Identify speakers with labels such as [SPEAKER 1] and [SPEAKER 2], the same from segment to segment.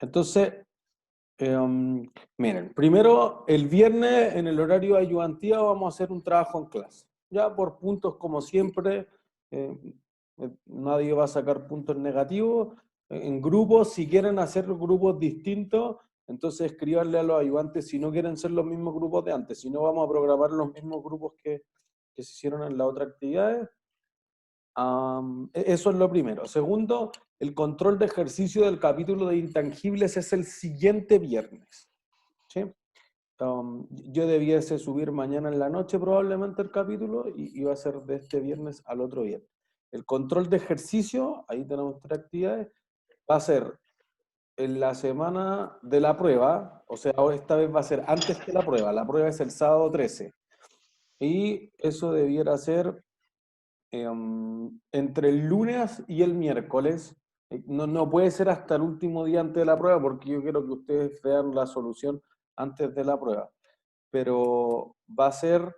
[SPEAKER 1] Entonces, miren, primero el viernes en el horario de ayudantía vamos a hacer un trabajo en clase. Ya por puntos como siempre, nadie va a sacar puntos negativos. En grupos, si quieren hacer grupos distintos, entonces escríbanle a los ayudantes si no quieren ser los mismos grupos de antes, si no vamos a programar los mismos grupos que se hicieron en las otras actividades. Eso es lo primero. Segundo, el control de ejercicio del capítulo de intangibles es el siguiente viernes. ¿Sí? Yo debiese subir mañana en la noche probablemente el capítulo y va a ser de este viernes al otro viernes. El control de ejercicio, ahí tenemos 3 actividades, va a ser en la semana de la prueba, o sea, esta vez va a ser antes que la prueba es el sábado 13, y eso debiera ser entre el lunes y el miércoles. No puede ser hasta el último día antes de la prueba, porque yo quiero que ustedes vean la solución antes de la prueba. Pero va a ser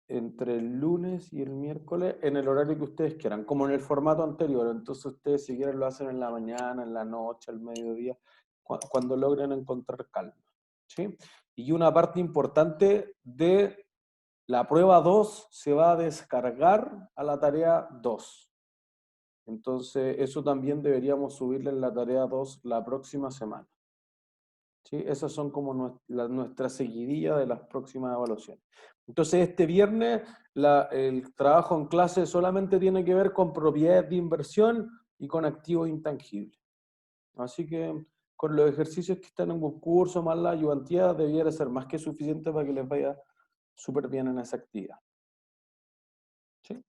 [SPEAKER 1] entre el lunes y el miércoles en el horario que ustedes quieran, como en el formato anterior. Entonces ustedes si quieren lo hacen en la mañana, en la noche, al mediodía, cuando logren encontrar calma. ¿Sí? Y una parte importante de la prueba 2 se va a descargar a la tarea 2. Entonces, eso también deberíamos subirle en la tarea 2 la próxima semana. ¿Sí? Esas son como nuestra seguidilla de las próximas evaluaciones. Entonces, este viernes el trabajo en clase solamente tiene que ver con propiedades de inversión y con activos intangibles. Así que con los ejercicios que están en concurso más la ayudantía debiera ser más que suficiente para que les vaya súper bien en esa actividad. ¿Sí?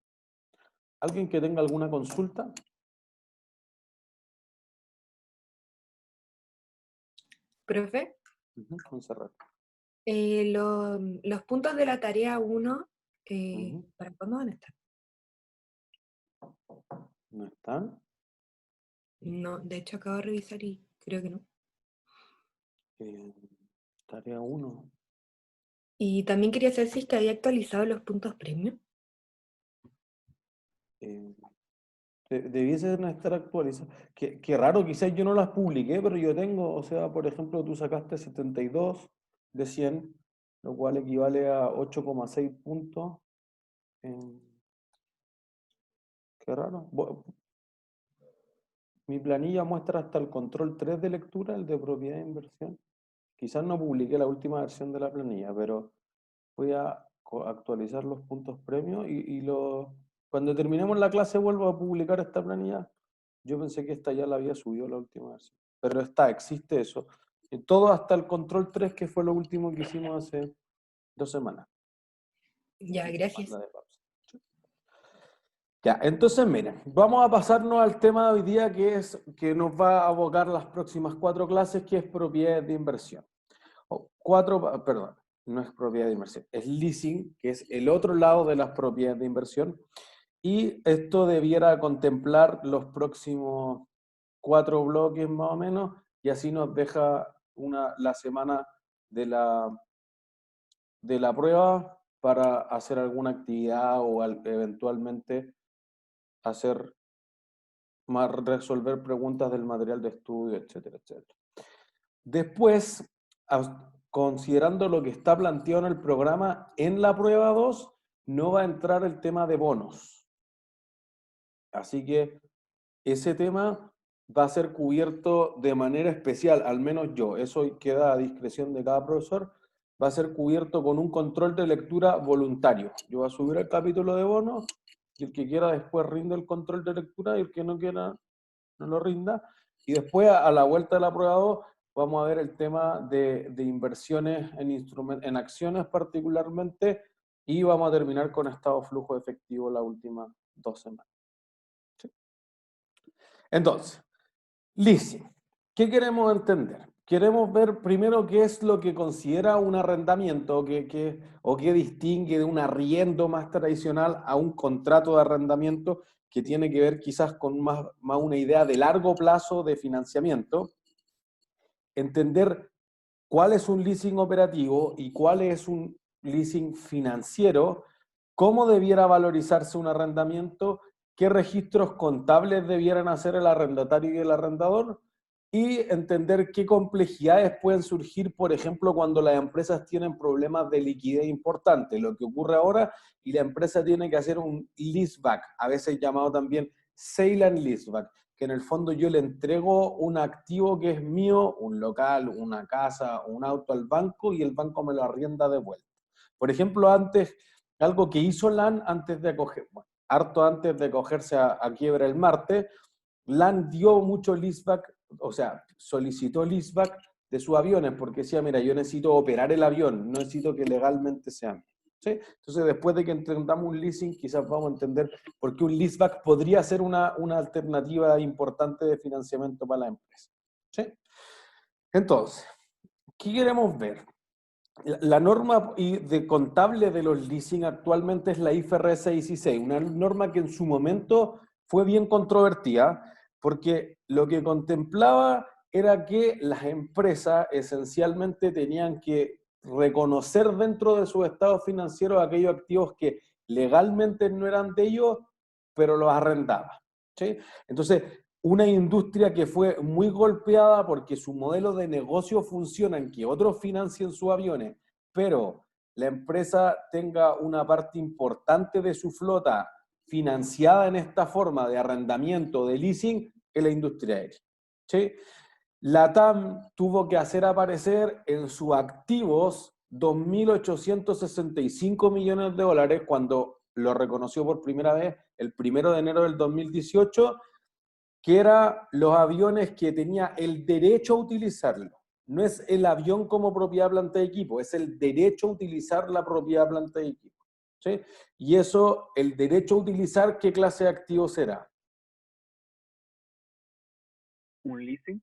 [SPEAKER 1] ¿Alguien que tenga alguna consulta?
[SPEAKER 2] Profe,
[SPEAKER 1] Montserrat.
[SPEAKER 2] los puntos de la tarea 1, ¿para cuándo van a estar?
[SPEAKER 1] ¿No están?
[SPEAKER 2] No, de hecho acabo de revisar y creo que no.
[SPEAKER 1] Tarea 1.
[SPEAKER 2] Y también quería saber si es que había actualizado los puntos premium.
[SPEAKER 1] Debiesen estar actualizadas. Qué raro, quizás yo no las publiqué, pero yo tengo, o sea, por ejemplo, tú sacaste 72 de 100, lo cual equivale a 8,6 puntos. Qué raro. Mi planilla muestra hasta el control 3 de lectura, el de propiedad de inversión. Quizás no publiqué la última versión de la planilla, pero voy a actualizar los puntos premios cuando terminemos la clase vuelvo a publicar esta planilla. Yo pensé que esta ya la había subido la última versión, pero existe eso. Todo hasta el control 3, que fue lo último que hicimos hace 2 semanas.
[SPEAKER 2] Ya, gracias.
[SPEAKER 1] Ya, entonces miren, vamos a pasarnos al tema de hoy día que nos va a abocar las próximas 4 clases, que es propiedades de inversión. Perdón, no es propiedad de inversión, es leasing, que es el otro lado de las propiedades de inversión. Y esto debiera contemplar los próximos 4 bloques más o menos, y así nos deja la semana de la prueba para hacer alguna actividad o eventualmente resolver preguntas del material de estudio, etcétera, etcétera. Después, considerando lo que está planteado en el programa, en la prueba 2 no va a entrar el tema de bonos. Así que ese tema va a ser cubierto de manera especial, al menos yo, eso queda a discreción de cada profesor, va a ser cubierto con un control de lectura voluntario. Yo voy a subir el capítulo de bonos, y el que quiera después rinde el control de lectura, y el que no quiera no lo rinda. Y después, a la vuelta de la prueba 2, vamos a ver el tema de inversiones en acciones particularmente, y vamos a terminar con estado flujo efectivo las últimas 2 semanas. ¿Sí? Entonces, leasing. ¿Qué queremos entender? Queremos ver primero qué es lo que considera un arrendamiento o qué distingue de un arriendo más tradicional a un contrato de arrendamiento que tiene que ver quizás con más una idea de largo plazo de financiamiento. Entender cuál es un leasing operativo y cuál es un leasing financiero, cómo debiera valorizarse un arrendamiento, qué registros contables debieran hacer el arrendatario y el arrendador, y entender qué complejidades pueden surgir, por ejemplo, cuando las empresas tienen problemas de liquidez importantes, lo que ocurre ahora, y la empresa tiene que hacer un leaseback, a veces llamado también sale and leaseback, que en el fondo yo le entrego un activo que es mío, un local, una casa, un auto al banco, y el banco me lo arrienda de vuelta. Por ejemplo, antes, algo que hizo LAN antes de acoger, bueno, harto antes de acogerse a quiebra el martes, LAN dio mucho leaseback, o sea, solicitó leaseback de sus aviones porque decía, mira, yo necesito operar el avión, no necesito que legalmente sea mío. ¿Sí? Entonces, después de que entendamos un leasing, quizás vamos a entender por qué un leaseback podría ser una alternativa importante de financiamiento para la empresa. ¿Sí? Entonces, ¿qué queremos ver? La norma contable de los leasing actualmente es la IFRS 16, una norma que en su momento fue bien controvertida, porque lo que contemplaba era que las empresas esencialmente tenían que reconocer dentro de sus estados financieros aquellos activos que legalmente no eran de ellos, pero los arrendaban. ¿Sí? Entonces, una industria que fue muy golpeada porque su modelo de negocio funciona en que otros financien sus aviones, pero la empresa tenga una parte importante de su flota financiada en esta forma de arrendamiento, de leasing, es la industria aérea. ¿Sí? La TAM tuvo que hacer aparecer en sus activos 2.865 millones de dólares cuando lo reconoció por primera vez el 1 de enero del 2018, que eran los aviones que tenía el derecho a utilizarlo. No es el avión como propiedad planta de equipo, es el derecho a utilizar la propiedad planta de equipo. ¿Sí? Y eso, el derecho a utilizar, ¿qué clase de activo será?
[SPEAKER 3] ¿Un leasing?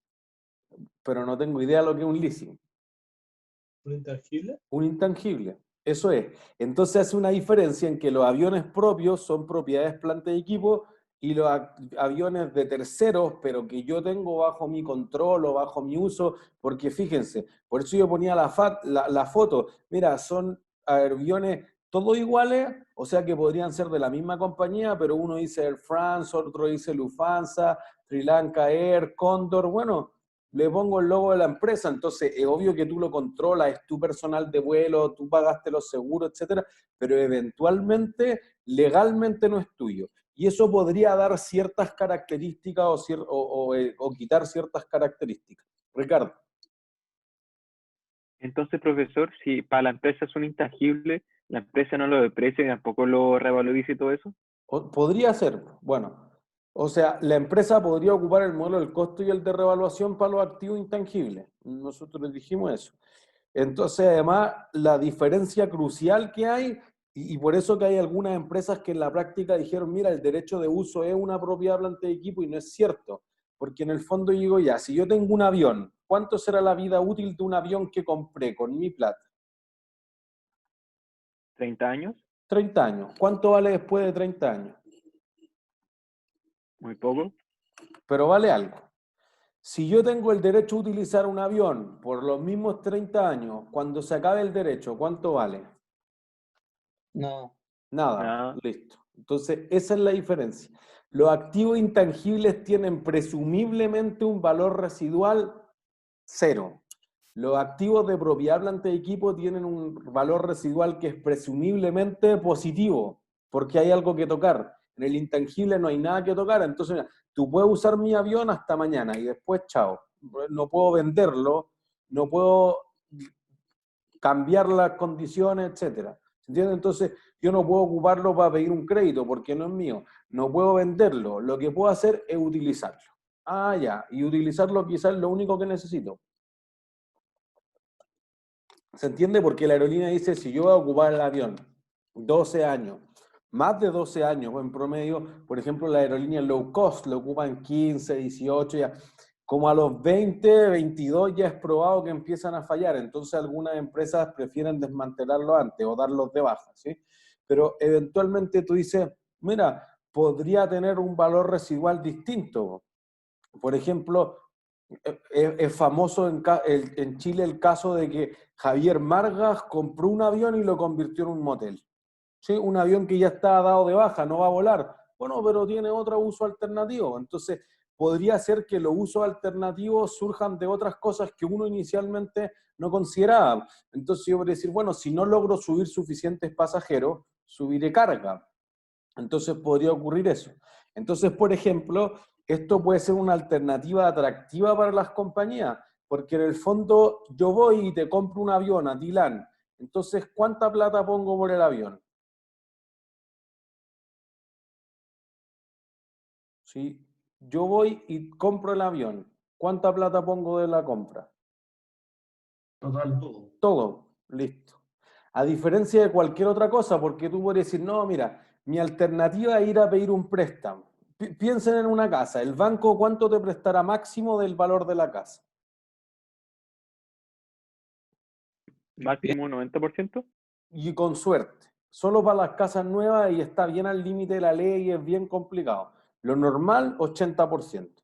[SPEAKER 1] Pero no tengo idea de lo que es un leasing.
[SPEAKER 4] ¿Un intangible?
[SPEAKER 1] Un intangible. Eso es. Entonces hace una diferencia en que los aviones propios son propiedades planta de equipo y los aviones de terceros, pero que yo tengo bajo mi control o bajo mi uso, porque fíjense, por eso yo ponía la foto, mira, son aviones todos iguales, o sea que podrían ser de la misma compañía, pero uno dice Air France, otro dice Lufthansa, Sri Lanka Air, Condor, bueno, le pongo el logo de la empresa, entonces es obvio que tú lo controlas, es tu personal de vuelo, tú pagaste los seguros, etcétera, pero eventualmente, legalmente no es tuyo. Y eso podría dar ciertas características o quitar ciertas características. Ricardo.
[SPEAKER 3] Entonces, profesor, si para la empresa es un intangible, la empresa no lo deprecia y tampoco lo revaloriza y todo eso.
[SPEAKER 1] Podría ser, bueno, o sea, la empresa podría ocupar el modelo del costo y el de revaluación para los activos intangibles. Nosotros dijimos eso. Entonces, además, la diferencia crucial que hay, y por eso que hay algunas empresas que en la práctica dijeron, mira, el derecho de uso es una propiedad planta de equipo, y no es cierto, porque en el fondo digo ya, si yo tengo un avión, ¿cuánto será la vida útil de un avión que compré con mi plata?
[SPEAKER 3] 30 años,
[SPEAKER 1] 30 años. ¿Cuánto vale después de 30 años?
[SPEAKER 3] muy poco.
[SPEAKER 1] Pero vale algo. Si yo tengo el derecho a utilizar un avión por los mismos 30 años, cuando se acabe el derecho, ¿cuánto vale?
[SPEAKER 4] No.
[SPEAKER 1] Nada,
[SPEAKER 3] Nada.
[SPEAKER 1] listo. Entonces, esa es la diferencia. Los activos intangibles tienen presumiblemente un valor residual cero. Los activos de propiedad planta de equipo tienen un valor residual que es presumiblemente positivo, porque hay algo que tocar. En el intangible no hay nada que tocar, entonces mira, tú puedes usar mi avión hasta mañana y después chao. No puedo venderlo, no puedo cambiar las condiciones, etcétera. ¿Se entiende? Entonces, yo no puedo ocuparlo para pedir un crédito porque no es mío. No puedo venderlo. Lo que puedo hacer es utilizarlo. Ah, ya. Y utilizarlo quizás es lo único que necesito. ¿Se entiende? Porque la aerolínea dice, si yo voy a ocupar el avión 12 años, más de 12 años en promedio, por ejemplo, la aerolínea low cost lo ocupan 15, 18, ya. Como a los 20, 22 ya es probado que empiezan a fallar, entonces algunas empresas prefieren desmantelarlo antes o darlos de baja, ¿sí? Pero eventualmente tú dices, mira, podría tener un valor residual distinto. Por ejemplo, es famoso en Chile el caso de que Javier Margas compró un avión y lo convirtió en un motel. ¿Sí? Un avión que ya está dado de baja, no va a volar. Bueno, pero tiene otro uso alternativo. Entonces, podría ser que los usos alternativos surjan de otras cosas que uno inicialmente no consideraba. Entonces yo podría decir, bueno, si no logro subir suficientes pasajeros, subiré carga. Entonces podría ocurrir eso. Entonces, por ejemplo, esto puede ser una alternativa atractiva para las compañías, porque en el fondo yo voy y te compro un avión a ti, LAN. Entonces, ¿cuánta plata pongo por el avión? ¿Sí? Yo voy y compro el avión. ¿Cuánta plata pongo de la compra?
[SPEAKER 5] Total.
[SPEAKER 1] Todo, listo. A diferencia de cualquier otra cosa, porque tú puedes decir, no, mira, mi alternativa es ir a pedir un préstamo. Piensen en una casa. ¿El banco cuánto te prestará máximo del valor de la casa?
[SPEAKER 3] Máximo un 90%.
[SPEAKER 1] Y con suerte. Solo para las casas nuevas y está bien al límite de la ley y es bien complicado. Lo normal, 80%.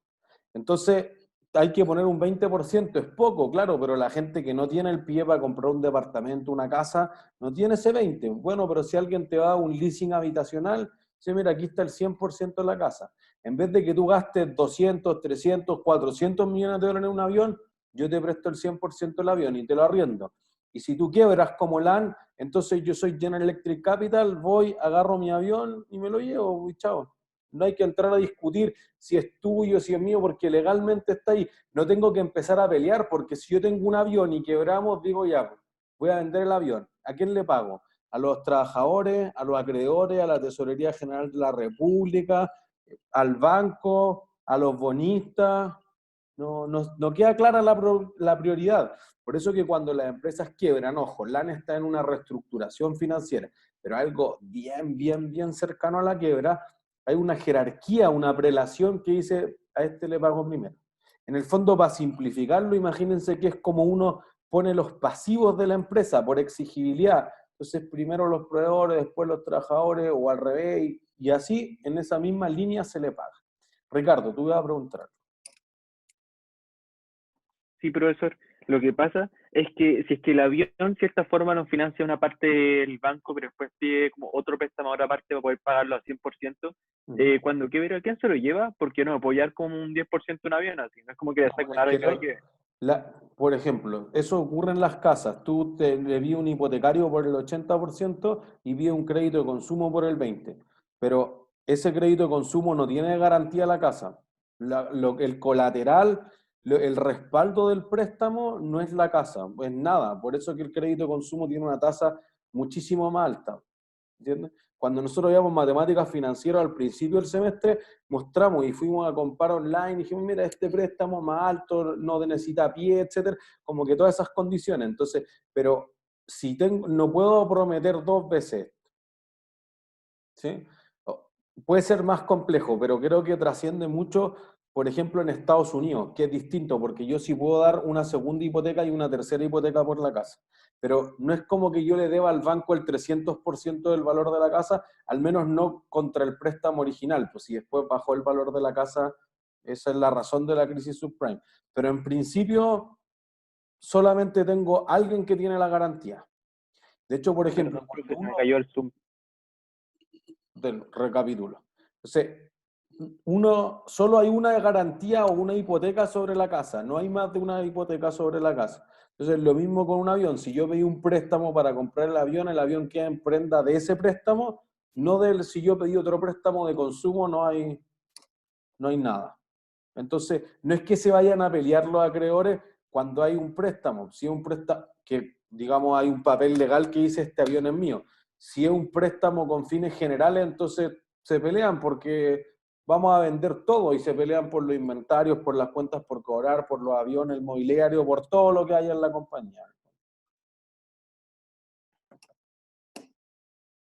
[SPEAKER 1] Entonces, hay que poner un 20%, es poco, claro, pero la gente que no tiene el pie para comprar un departamento, una casa, no tiene ese 20%. Bueno, pero si alguien te va a un leasing habitacional, dice, mira, aquí está el 100% de la casa. En vez de que tú gastes 200, 300, 400 millones de dólares en un avión, yo te presto el 100% del avión y te lo arriendo. Y si tú quiebras como LAN, entonces yo soy General Electric Capital, voy, agarro mi avión y me lo llevo, y chao. No hay que entrar a discutir si es tuyo, si es mío, porque legalmente está ahí. No tengo que empezar a pelear, porque si yo tengo un avión y quebramos, digo ya, voy a vender el avión. ¿A quién le pago? A los trabajadores, a los acreedores, a la Tesorería General de la República, al banco, a los bonistas. No queda clara la prioridad. Por eso que cuando las empresas quiebran, ojo, LAN está en una reestructuración financiera, pero algo bien cercano a la quiebra, hay una jerarquía, una prelación que dice, a este le pago primero. En el fondo, para simplificarlo, imagínense que es como uno pone los pasivos de la empresa por exigibilidad. Entonces, primero los proveedores, después los trabajadores, o al revés, y así, en esa misma línea se le paga. Ricardo, tú ibas a preguntar.
[SPEAKER 3] Sí, profesor. Lo que pasa es que si es que el avión, de cierta forma, nos financia una parte del banco, pero después pide como otro préstamo a otra parte para poder pagarlo al 100%, cuando quiebra, ¿quién se lo lleva? Porque no apoyar como un 10% un avión, así. No es como que le saque un aro y se lo lleve.
[SPEAKER 1] Por ejemplo, eso ocurre en las casas. Tú le pides un hipotecario por el 80% y pides un crédito de consumo por el 20%. Pero ese crédito de consumo no tiene garantía la casa. El colateral, el respaldo del préstamo no es la casa, es nada. Por eso que el crédito de consumo tiene una tasa muchísimo más alta. ¿Entiendes? Cuando nosotros veíamos matemáticas financieras al principio del semestre, mostramos y fuimos a comparar online y dijimos, mira, este préstamo más alto, no necesita pie, etcétera, como que todas esas condiciones. Entonces, pero si no puedo prometer 2 veces, ¿sí? Puede ser más complejo, pero creo que trasciende mucho, por ejemplo, en Estados Unidos, que es distinto, porque yo sí puedo dar una segunda hipoteca y una tercera hipoteca por la casa. Pero no es como que yo le deba al banco el 300% del valor de la casa, al menos no contra el préstamo original, pues si después bajó el valor de la casa, esa es la razón de la crisis subprime. Pero en principio, solamente tengo alguien que tiene la garantía. De hecho, por ejemplo,
[SPEAKER 3] Se me cayó el Zoom.
[SPEAKER 1] Recapitulo. Entonces, solo hay una garantía o una hipoteca sobre la casa, no hay más de una hipoteca sobre la casa. Entonces, lo mismo con un avión. Si yo pedí un préstamo para comprar el avión queda en prenda de ese préstamo, no si yo pedí otro préstamo de consumo, no hay nada. Entonces, no es que se vayan a pelear los acreedores cuando hay un préstamo. Si es un préstamo que, digamos, hay un papel legal que dice este avión es mío. Si es un préstamo con fines generales, entonces se pelean porque vamos a vender todo y se pelean por los inventarios, por las cuentas por cobrar, por los aviones, el mobiliario, por todo lo que haya en la compañía.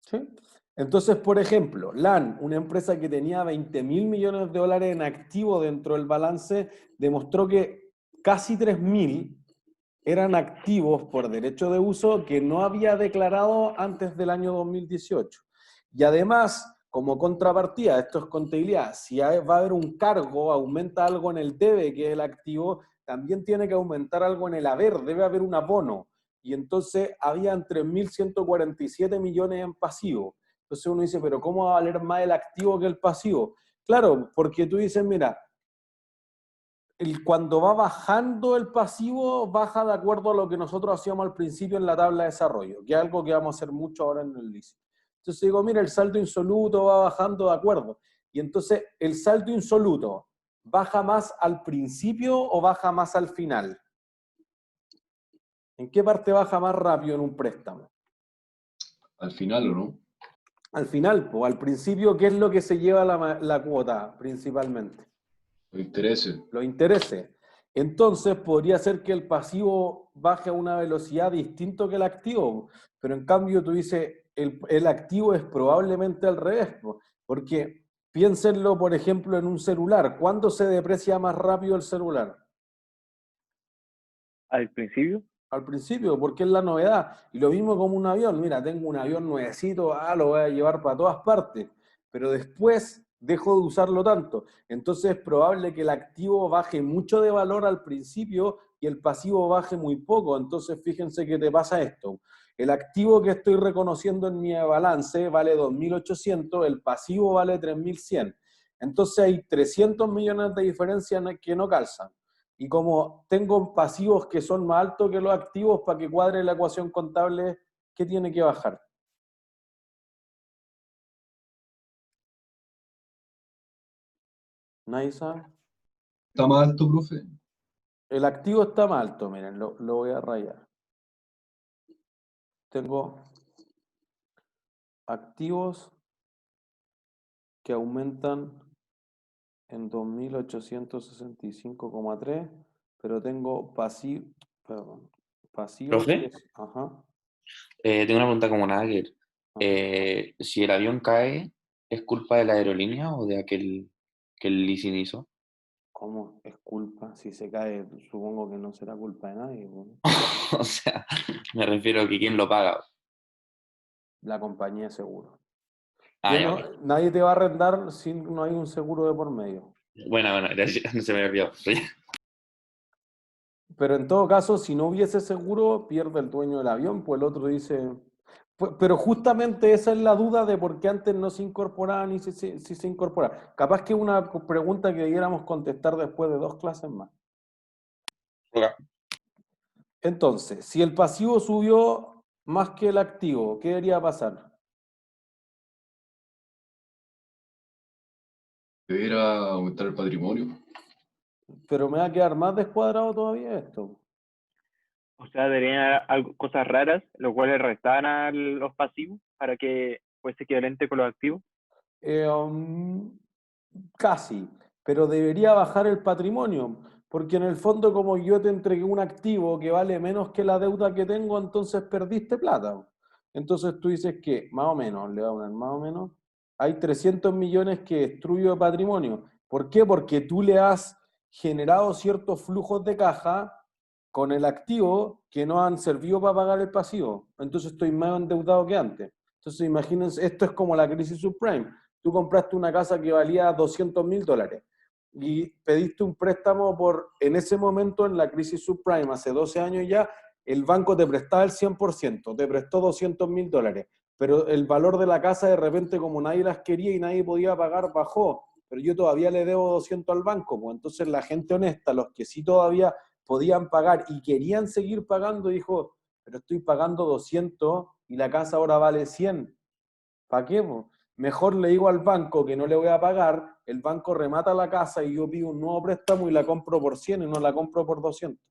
[SPEAKER 1] ¿Sí? Entonces, por ejemplo, LAN, una empresa que tenía 20.000 millones de dólares en activo dentro del balance, demostró que casi 3.000 eran activos por derecho de uso que no había declarado antes del año 2018. Y además, como contrapartida, esto es contabilidad, si va a haber un cargo, aumenta algo en el debe, que es el activo, también tiene que aumentar algo en el haber, debe haber un abono. Y entonces habían 3.147 millones en pasivo. Entonces uno dice, pero ¿cómo va a valer más el activo que el pasivo? Claro, porque tú dices, mira, cuando va bajando el pasivo, baja de acuerdo a lo que nosotros hacíamos al principio en la tabla de desarrollo, que es algo que vamos a hacer mucho ahora en el LISI. Entonces digo, mira, el saldo insoluto va bajando de acuerdo. Y entonces, ¿el saldo insoluto baja más al principio o baja más al final? ¿En qué parte baja más rápido en un préstamo?
[SPEAKER 5] Al final, ¿o no?
[SPEAKER 1] Al final, o al principio, ¿qué es lo que se lleva la cuota principalmente?
[SPEAKER 5] Los intereses.
[SPEAKER 1] Los intereses. Entonces, podría ser que el pasivo baje a una velocidad distinta que el activo, pero en cambio tú dices, el activo es probablemente al revés, porque piénsenlo, por ejemplo, en un celular. ¿Cuándo se deprecia más rápido el celular?
[SPEAKER 3] Al principio,
[SPEAKER 1] Al principio, porque es la novedad. Y lo mismo como un avión. Mira, tengo un avión nuevecito, lo voy a llevar para todas partes. Pero después dejo de usarlo tanto. Entonces es probable que el activo baje mucho de valor al principio y el pasivo baje muy poco. Entonces fíjense que te pasa esto. El activo que estoy reconociendo en mi balance vale 2.800, el pasivo vale 3.100. Entonces hay 300 millones de diferencia que no calzan. Y como tengo pasivos que son más altos que los activos, para que cuadre la ecuación contable, ¿qué tiene que bajar? ¿Nadie sabe?
[SPEAKER 5] ¿Está más alto, profe?
[SPEAKER 1] El activo está más alto, miren, lo voy a rayar. Tengo activos que aumentan en 2.865,3, pero tengo pasivos
[SPEAKER 6] Profe,
[SPEAKER 1] ajá,
[SPEAKER 6] tengo una pregunta como nada que ver.
[SPEAKER 1] ajá.
[SPEAKER 6] Si el avión cae, ¿es culpa de la aerolínea o de aquel que el leasing hizo?
[SPEAKER 1] ¿Cómo es culpa? Si se cae, supongo que no será culpa de nadie, bueno.
[SPEAKER 6] O sea, me refiero a que quién lo paga.
[SPEAKER 1] La compañía de seguro.
[SPEAKER 6] Ah, ya, ok.
[SPEAKER 1] Nadie te va a arrendar si no hay un seguro de por medio.
[SPEAKER 6] Bueno, gracias, no se me había olvidado.
[SPEAKER 1] Pero en todo caso, si no hubiese seguro, pierde el dueño del avión, pues el otro dice... Pero justamente esa es la duda de por qué antes no se incorporaban y si se incorpora. Capaz que es una pregunta que debiéramos contestar después de 2 clases más.
[SPEAKER 6] Ok.
[SPEAKER 1] Entonces, si el pasivo subió más que el activo, ¿qué debería pasar?
[SPEAKER 5] Debería aumentar el patrimonio.
[SPEAKER 1] Pero me va a quedar más descuadrado todavía esto.
[SPEAKER 3] o sea, deberían haber cosas raras, lo cual le restaban a los pasivos para que fuese equivalente con los activos.
[SPEAKER 1] Eh, um, Casi, pero debería bajar el patrimonio, porque en el fondo como yo te entregué un activo que vale menos que la deuda que tengo, entonces perdiste plata. Entonces tú dices que más o menos, le voy a poner más o menos, hay 300 millones que destruyo de patrimonio. ¿Por qué? Porque tú le has generado ciertos flujos de caja con el activo que no han servido para pagar el pasivo. Entonces estoy más endeudado que antes. Entonces imagínense, esto es como la crisis subprime. Tú compraste una casa que valía $200.000 y pediste un préstamo en ese momento en la crisis subprime, hace 12 años ya, el banco te prestaba el 100%, te prestó $200.000, pero el valor de la casa de repente como nadie las quería y nadie podía pagar, bajó, pero yo todavía le debo 200 al banco, pues entonces la gente honesta, los que sí todavía podían pagar y querían seguir pagando, dijo, pero estoy pagando 200 y la casa ahora vale 100. ¿Para qué? Po? Mejor le digo al banco que no le voy a pagar, el banco remata la casa y yo pido un nuevo préstamo y la compro por 100 y no la compro por 200.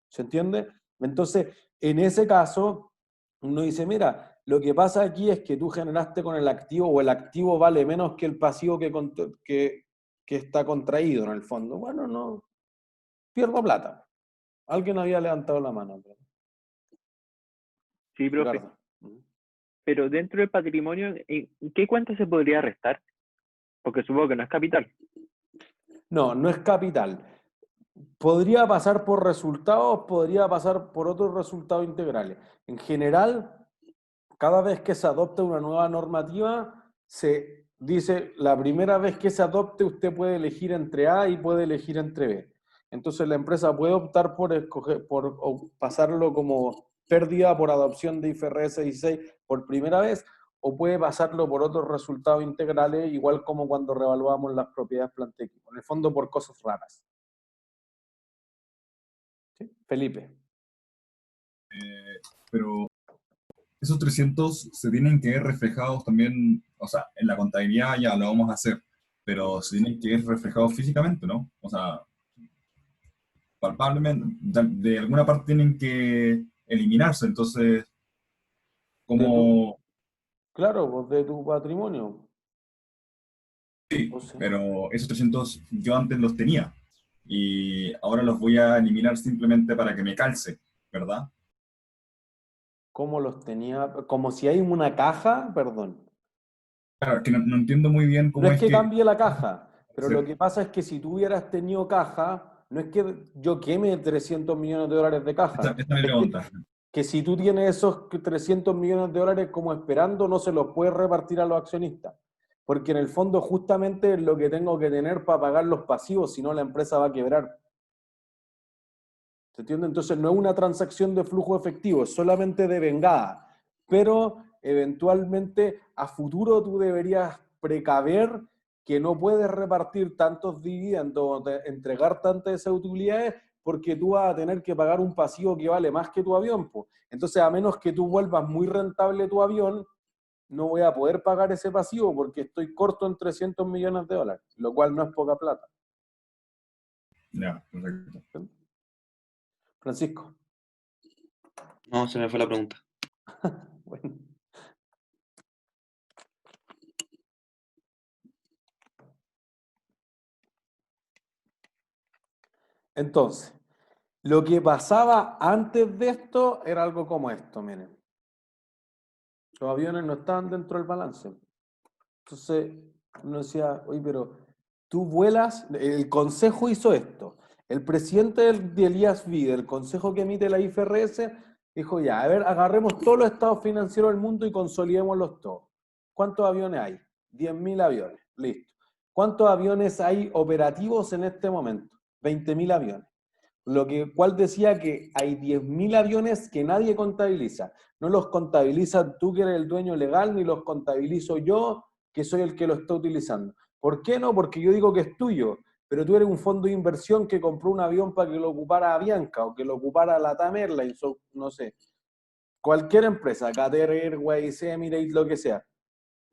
[SPEAKER 1] ¿Se entiende? Entonces, en ese caso, uno dice, mira, lo que pasa aquí es que tú generaste con el activo o el activo vale menos que el pasivo que está contraído en el fondo. Bueno, no, pierdo plata. Alguien había levantado la mano.
[SPEAKER 3] Sí, profe.
[SPEAKER 1] Ricardo.
[SPEAKER 3] Pero dentro del patrimonio, ¿en qué cuenta se podría restar? Porque supongo que no es capital.
[SPEAKER 1] No, no es capital. Podría pasar por resultados, podría pasar por otros resultados integrales. En general, cada vez que se adopta una nueva normativa, se dice, la primera vez que se adopte, usted puede elegir entre A y puede elegir entre B. Entonces la empresa puede optar por escoger, o pasarlo como pérdida por adopción de IFRS 16 por primera vez, o puede pasarlo por otros resultados integrales, igual como cuando revaluamos las propiedades Plantequi. En el fondo por cosas raras. ¿Sí? Felipe.
[SPEAKER 7] Pero esos 300 se tienen que ver reflejados también, o sea, en la contabilidad ya lo vamos a hacer, pero se tienen que ver reflejados físicamente, ¿no? O sea, palpablemente, de alguna parte tienen que eliminarse, entonces,
[SPEAKER 1] De tu,
[SPEAKER 7] como,
[SPEAKER 1] claro, pues de tu patrimonio.
[SPEAKER 7] sí,
[SPEAKER 1] O sea,
[SPEAKER 7] pero esos 300 yo antes los tenía y ahora los voy a eliminar simplemente para que me calce, ¿verdad?
[SPEAKER 1] ¿cómo los tenía? Como si hay una caja, perdón.
[SPEAKER 7] Claro, que no entiendo muy bien
[SPEAKER 1] No
[SPEAKER 7] cómo
[SPEAKER 1] es
[SPEAKER 7] es
[SPEAKER 1] que
[SPEAKER 7] que
[SPEAKER 1] cambie la caja, pero lo
[SPEAKER 7] hacer.
[SPEAKER 1] que pasa es que si tú hubieras tenido caja, no es que yo queme 300 millones de dólares de caja,
[SPEAKER 7] Esta es mi
[SPEAKER 1] es
[SPEAKER 7] pregunta.
[SPEAKER 1] que si tú tienes esos 300 millones de dólares como esperando, no se los puedes repartir a los accionistas. Porque en el fondo justamente es lo que tengo que tener para pagar los pasivos, si no la empresa va a quebrar. ¿Se entiende? Entonces no es una transacción de flujo efectivo, es solamente de vengada. Pero eventualmente a futuro tú deberías precaver que no puedes repartir tantos dividendos, entregar tantas utilidades, porque tú vas a tener que pagar un pasivo que vale más que tu avión, po. Entonces, a menos que tú vuelvas muy rentable tu avión, no voy a poder pagar ese pasivo porque estoy corto en 300 millones de dólares, lo cual no es poca plata.
[SPEAKER 7] Ya, perfecto.
[SPEAKER 1] Francisco.
[SPEAKER 6] No, se me fue la pregunta.
[SPEAKER 1] Bueno. Entonces, lo que pasaba antes de esto era algo como esto, miren. Los aviones no estaban dentro del balance. Entonces, uno decía, oye, pero tú vuelas, el consejo hizo esto. El presidente del IASB, del consejo que emite la IFRS, dijo, ya, a ver, agarremos todos los estados financieros del mundo y consolidémoslos todos. ¿Cuántos aviones hay? 10.000 aviones, listo. ¿Cuántos aviones hay operativos en este momento? 20.000 aviones. Cual decía que hay 10.000 aviones que nadie contabiliza. No los contabiliza tú que eres el dueño legal, ni los contabilizo yo, que soy el que lo está utilizando. ¿Por qué no? Porque yo digo que es tuyo, pero tú eres un fondo de inversión que compró un avión para que lo ocupara Avianca o que lo ocupara LATAM Airlines, o no sé, cualquier empresa, Qatar Airways, Emirates, lo que sea.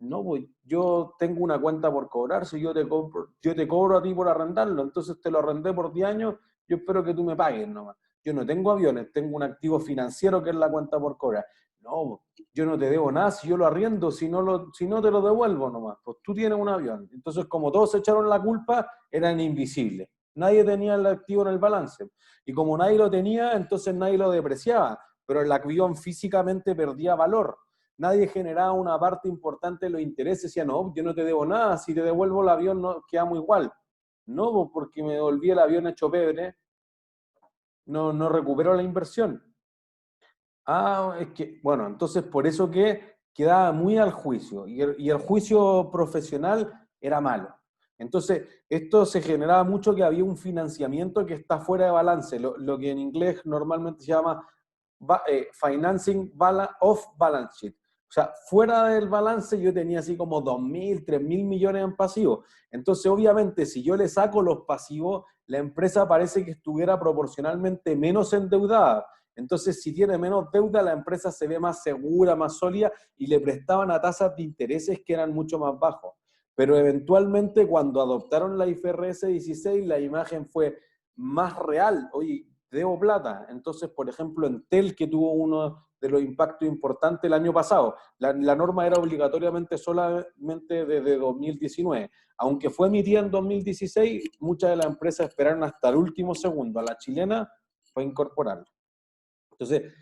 [SPEAKER 1] No, pues yo tengo una cuenta por cobrar, si yo te cobro a ti por arrendarlo, entonces te lo arrendé por 10 años, yo espero que tú me pagues nomás. Yo no tengo aviones, tengo un activo financiero que es la cuenta por cobrar. No, yo no te debo nada si yo lo arriendo, si no te lo devuelvo nomás. Pues tú tienes un avión. Entonces, como todos se echaron la culpa, eran invisibles. Nadie tenía el activo en el balance. Y como nadie lo tenía, entonces nadie lo depreciaba. Pero el avión físicamente perdía valor. Nadie generaba una parte importante de los intereses. Decía, no, yo no te debo nada, si te devuelvo el avión no, quedamos igual. No, porque me devolví el avión hecho pebre, no recupero la inversión. Ah, es que, bueno, entonces por eso que quedaba muy al juicio, y el juicio profesional era malo. Entonces, esto se generaba mucho que había un financiamiento que está fuera de balance, lo que en inglés normalmente se llama financing off balance sheet. O sea, fuera del balance yo tenía así como 2.000, 3.000 millones en pasivos. Entonces, obviamente, si yo le saco los pasivos, la empresa parece que estuviera proporcionalmente menos endeudada. Entonces, si tiene menos deuda, la empresa se ve más segura, más sólida, y le prestaban a tasas de intereses que eran mucho más bajos. Pero eventualmente, cuando adoptaron la IFRS 16, la imagen fue más real. Oye, debo plata. Entonces, por ejemplo, Entel, que tuvo uno de los impactos importantes el año pasado, la norma era obligatoriamente solamente desde 2019. Aunque fue emitida en 2016, muchas de las empresas esperaron hasta el último segundo a la chilena para incorporarla. Entonces,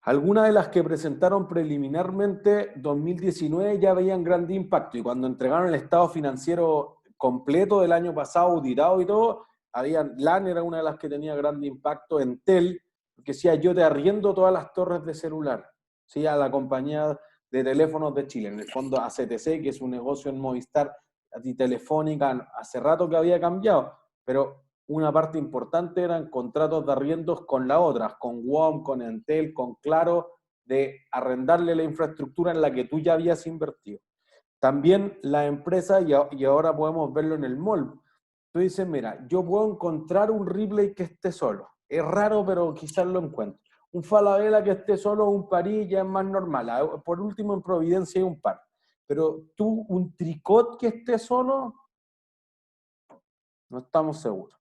[SPEAKER 1] algunas de las que presentaron preliminarmente 2019 ya veían gran impacto, y cuando entregaron el estado financiero completo del año pasado, auditado y todo, LAN era una de las que tenía gran impacto, Entel, que decía, yo te arriendo todas las torres de celular, ¿sí? A la compañía de teléfonos de Chile, en el fondo a CTC, que es un negocio en Movistar, y Telefónica, hace rato que había cambiado, pero una parte importante eran contratos de arriendos con las otras, con WOM, con Entel, con Claro, de arrendarle la infraestructura en la que tú ya habías invertido. También la empresa, y ahora podemos verlo en el mall, tú dices, mira, yo puedo encontrar un Ripley que esté solo, Es raro, pero quizás lo encuentro. Un Falabella que esté solo, un París ya es más normal. Por último, en Providencia hay un par. Pero tú, un Tricot que esté solo, no estamos seguros.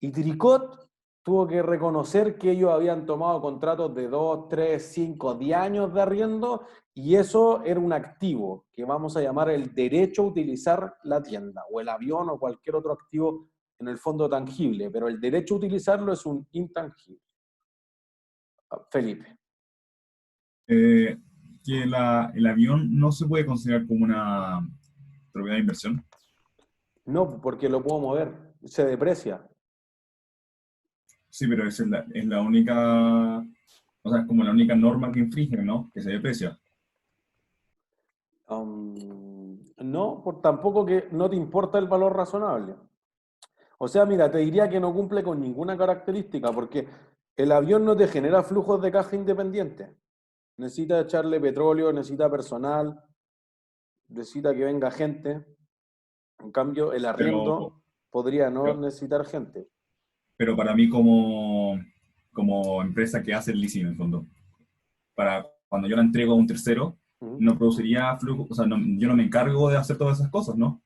[SPEAKER 1] Y Tricot tuvo que reconocer que ellos habían tomado contratos de 2, 3, 5, 10 años de arriendo y eso era un activo que vamos a llamar el derecho a utilizar la tienda o el avión o cualquier otro activo en el fondo tangible, pero el derecho a utilizarlo es un intangible. Felipe.
[SPEAKER 7] Que el avión no se puede considerar como una propiedad de inversión.
[SPEAKER 1] No, porque lo puedo mover, se deprecia.
[SPEAKER 7] Sí, pero esa es la única, o sea, es como la única norma que infringe, ¿no? Que se deprecia.
[SPEAKER 1] No, por tampoco que no te importa el valor razonable. O sea, mira, te diría que no cumple con ninguna característica, porque el avión no te genera flujos de caja independientes. Necesita echarle petróleo, necesita personal, necesita que venga gente. En cambio, el arriendo podría no necesitar gente.
[SPEAKER 7] Pero para mí como empresa que hace el leasing, en el fondo, para cuando yo la entrego a un tercero, no produciría flujo, o sea, yo no me encargo de hacer todas esas cosas, ¿no?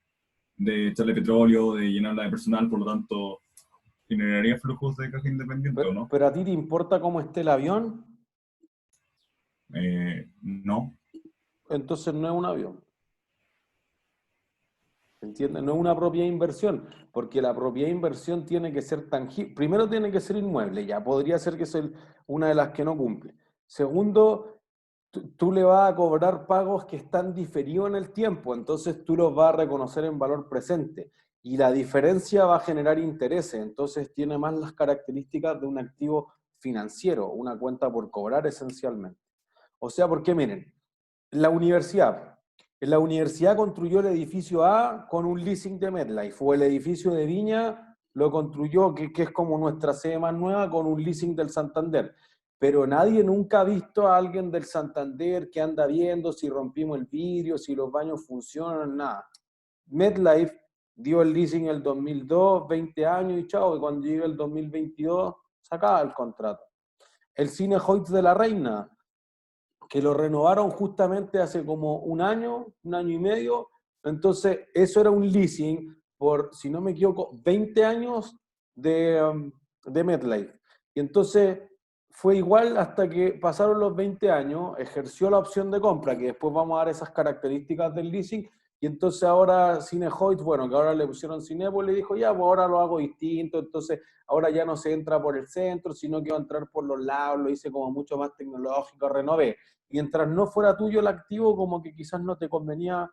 [SPEAKER 7] De echarle petróleo, de llenarla de personal, por lo tanto, generaría flujos de caja independiente, ¿o no?
[SPEAKER 1] ¿Pero a ti te importa cómo esté el avión?
[SPEAKER 7] No.
[SPEAKER 1] Entonces no es un avión. ¿Entiendes? No es una propiedad de inversión, porque la propiedad de inversión tiene que ser tangible. Primero tiene que ser inmueble, ya podría ser que es una de las que no cumple. Segundo, tú le vas a cobrar pagos que están diferidos en el tiempo, entonces tú los vas a reconocer en valor presente. Y la diferencia va a generar intereses, entonces tiene más las características de un activo financiero, una cuenta por cobrar esencialmente. O sea, porque miren, en la universidad construyó el edificio A con un leasing de MetLife, o el edificio de Viña lo construyó, que es como nuestra sede más nueva, con un leasing del Santander. Pero nadie nunca ha visto a alguien del Santander que anda viendo si rompimos el vidrio, si los baños funcionan, nada. MetLife dio el leasing en el 2002, 20 años y chao, y cuando llega el 2022 sacaba el contrato. El Cine Hoyts de la Reina, que lo renovaron justamente hace como un año y medio, entonces eso era un leasing por, si no me equivoco, 20 años de MetLife. Y entonces fue igual hasta que pasaron los 20 años, ejerció la opción de compra, que después vamos a dar esas características del leasing, y entonces ahora Cinehoids, bueno, que ahora le pusieron Cinépolis, le dijo, ya, pues ahora lo hago distinto, entonces ahora ya no se entra por el centro, sino que va a entrar por los lados, lo hice como mucho más tecnológico, renové. Mientras no fuera tuyo el activo, como que quizás no te convenía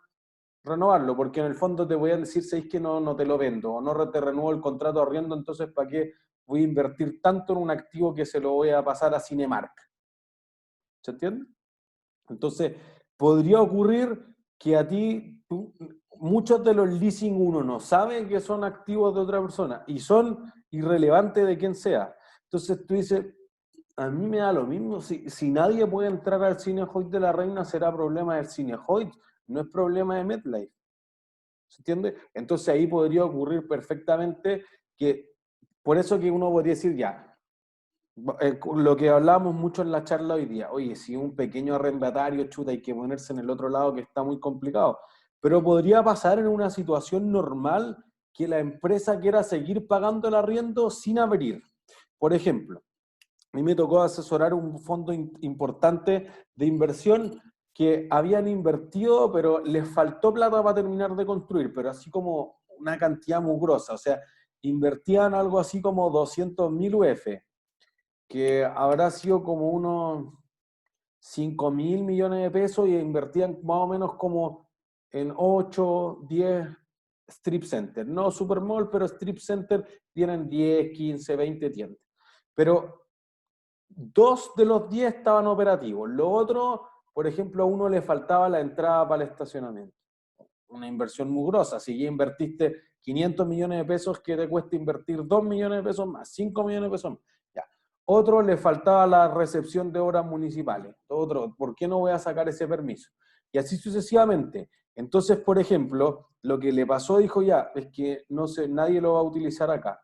[SPEAKER 1] renovarlo, porque en el fondo te voy a decir, ¿sabes que no te lo vendo? O no te renuevo el contrato de arriendo, entonces ¿para qué voy a invertir tanto en un activo que se lo voy a pasar a Cinemark? ¿Se entiende? Entonces, podría ocurrir que a ti, muchos de los leasing uno no sabe que son activos de otra persona y son irrelevantes de quién sea. Entonces tú dices, a mí me da lo mismo, si nadie puede entrar al Cinehoid de la Reina será problema del Cinehoid, no es problema de MetLife. ¿Se entiende? Entonces ahí podría ocurrir perfectamente que, por eso que uno podría decir ya, lo que hablábamos mucho en la charla hoy día, oye, si un pequeño arrendatario, chuta, hay que ponerse en el otro lado que está muy complicado, pero podría pasar en una situación normal que la empresa quiera seguir pagando el arriendo sin abrir. Por ejemplo, a mí me tocó asesorar un fondo importante de inversión que habían invertido, pero les faltó plata para terminar de construir, pero así como una cantidad mugrosa, o sea, invertían algo así como 200.000 UF, que habrá sido como unos 5.000 millones de pesos y invertían más o menos como en 8, 10 strip centers. No supermall, pero strip center tienen 10, 15, 20 tiendas. Pero 2 de los 10 estaban operativos. Lo otro, por ejemplo, a uno le faltaba la entrada para el estacionamiento. Una inversión mugrosa. Si ya invertiste 500 millones de pesos, ¿qué te cuesta invertir 2 millones de pesos más? 5 millones de pesos más. Ya. Otro le faltaba la recepción de obras municipales. Otro, ¿por qué no voy a sacar ese permiso? Y así sucesivamente. Entonces, por ejemplo, lo que le pasó, dijo ya, es que no sé, nadie lo va a utilizar acá.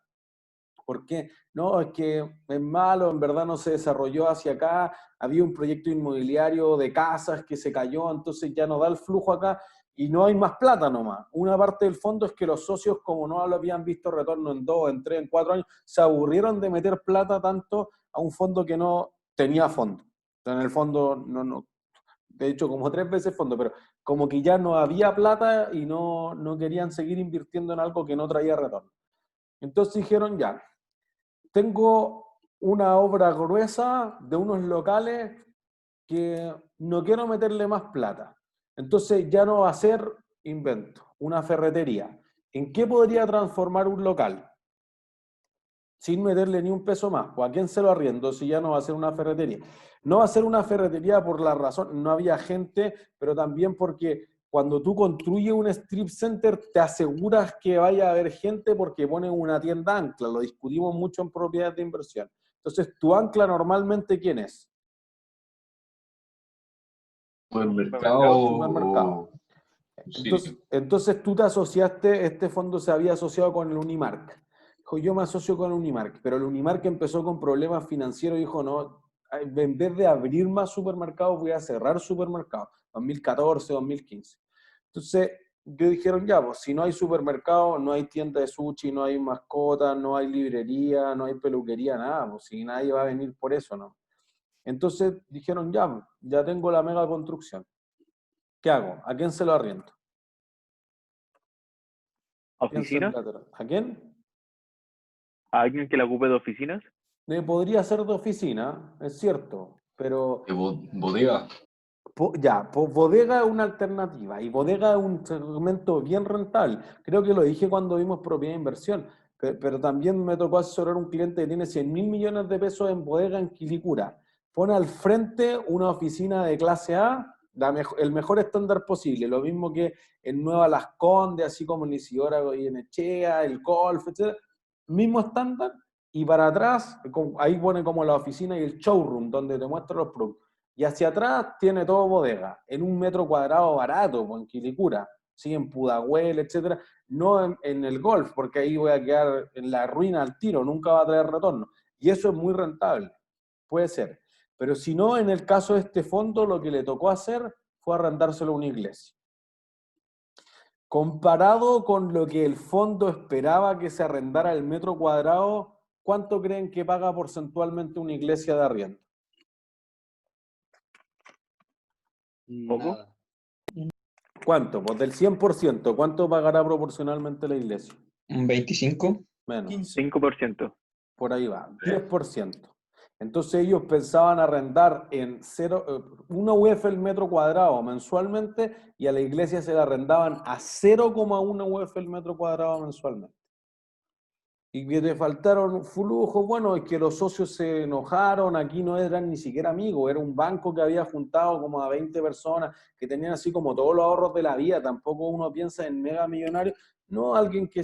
[SPEAKER 1] ¿Por qué? No, es que es malo, en verdad no se desarrolló hacia acá, había un proyecto inmobiliario de casas que se cayó, entonces ya no da el flujo acá y no hay más plata nomás. Una parte del fondo es que los socios, como no lo habían visto retorno en 2, en 3, en 4 años, se aburrieron de meter plata tanto a un fondo que no tenía fondo. En el fondo, de hecho, como 3 veces fondo, pero como que ya no había plata y no querían seguir invirtiendo en algo que no traía retorno. Entonces dijeron, ya, tengo una obra gruesa de unos locales que no quiero meterle más plata. Entonces ya no va a ser invento, una ferretería. ¿En qué podría transformar un local? Sin meterle ni un peso más. ¿O a quién se lo arriendo si ya no va a ser una ferretería? No va a ser una ferretería por la razón, no había gente, pero también porque cuando tú construyes un strip center te aseguras que vaya a haber gente porque pones una tienda ancla. Lo discutimos mucho en propiedades de inversión. Entonces, ¿tu ancla normalmente quién es?
[SPEAKER 5] Supermercado.
[SPEAKER 1] Supermercado.
[SPEAKER 5] Sí.
[SPEAKER 1] Entonces tú te asociaste, este fondo se había asociado con el Unimark. Dijo, yo me asocio con el Unimark, pero el Unimark empezó con problemas financieros y dijo, no, en vez de abrir más supermercados, voy a cerrar supermercados, 2014, 2015. Entonces, yo dijeron, ya, pues si no hay supermercado, no hay tienda de sushi, no hay mascotas, no hay librería, no hay peluquería, nada, pues si nadie va a venir por eso, ¿no? Entonces dijeron, ya tengo la mega construcción. ¿Qué hago? ¿A quién se lo arriendo?
[SPEAKER 3] ¿Oficinas?
[SPEAKER 1] ¿A quién?
[SPEAKER 3] ¿A alguien que la ocupe de oficinas?
[SPEAKER 1] Podría ser de oficina, es cierto, pero
[SPEAKER 5] De bodega.
[SPEAKER 1] pues bodega es una alternativa y bodega es un segmento bien rentable. Creo que lo dije cuando vimos propiedad de inversión, pero también me tocó asesorar a un cliente que tiene 100.000 millones de pesos en bodega en Quilicura. Pone al frente una oficina de clase A, el mejor estándar posible, lo mismo que en Nueva Las Condes, así como en Isidora Goyenechea, el Golf, etc. Mismo estándar, y para atrás, ahí pone como la oficina y el showroom, donde te muestra los productos. Y hacia atrás tiene todo bodega, en 1 metro cuadrado barato, en Quilicura, ¿sí? En Pudahuel, etcétera. No en el Golf, porque ahí voy a quedar en la ruina al tiro, nunca va a traer retorno. Y eso es muy rentable, puede ser. Pero si no, en el caso de este fondo, lo que le tocó hacer fue arrendárselo a una iglesia. Comparado con lo que el fondo esperaba que se arrendara el metro cuadrado, ¿cuánto creen que paga porcentualmente una iglesia de arriendo?
[SPEAKER 3] ¿Poco?
[SPEAKER 4] Nada.
[SPEAKER 1] ¿Cuánto? Pues del 100%, ¿cuánto pagará proporcionalmente la iglesia?
[SPEAKER 4] ¿Un 25?
[SPEAKER 1] Menos,
[SPEAKER 4] 15.
[SPEAKER 3] 5%.
[SPEAKER 1] por ahí va, 10%. Entonces ellos pensaban arrendar en 1 UF el metro cuadrado mensualmente y a la iglesia se la arrendaban a 0,1 UF el metro cuadrado mensualmente. Y que te faltaron flujos, bueno, es que los socios se enojaron, aquí no eran ni siquiera amigos, era un banco que había juntado como a 20 personas, que tenían así como todos los ahorros de la vida, tampoco uno piensa en mega millonarios, no alguien que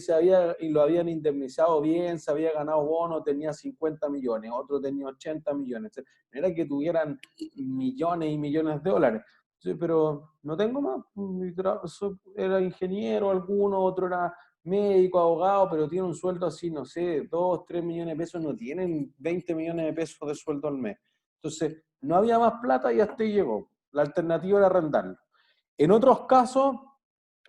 [SPEAKER 1] y lo habían indemnizado bien, se había ganado bono, tenía 50 millones, otro tenía 80 millones, no era que tuvieran millones y millones de dólares. Sí, pero no tengo más, era ingeniero alguno, otro era médico, abogado, pero tiene un sueldo así, no sé, 2, 3 millones de pesos, no tienen 20 millones de pesos de sueldo al mes. Entonces, no había más plata y hasta ahí llegó. La alternativa era arrendarlo. En otros casos,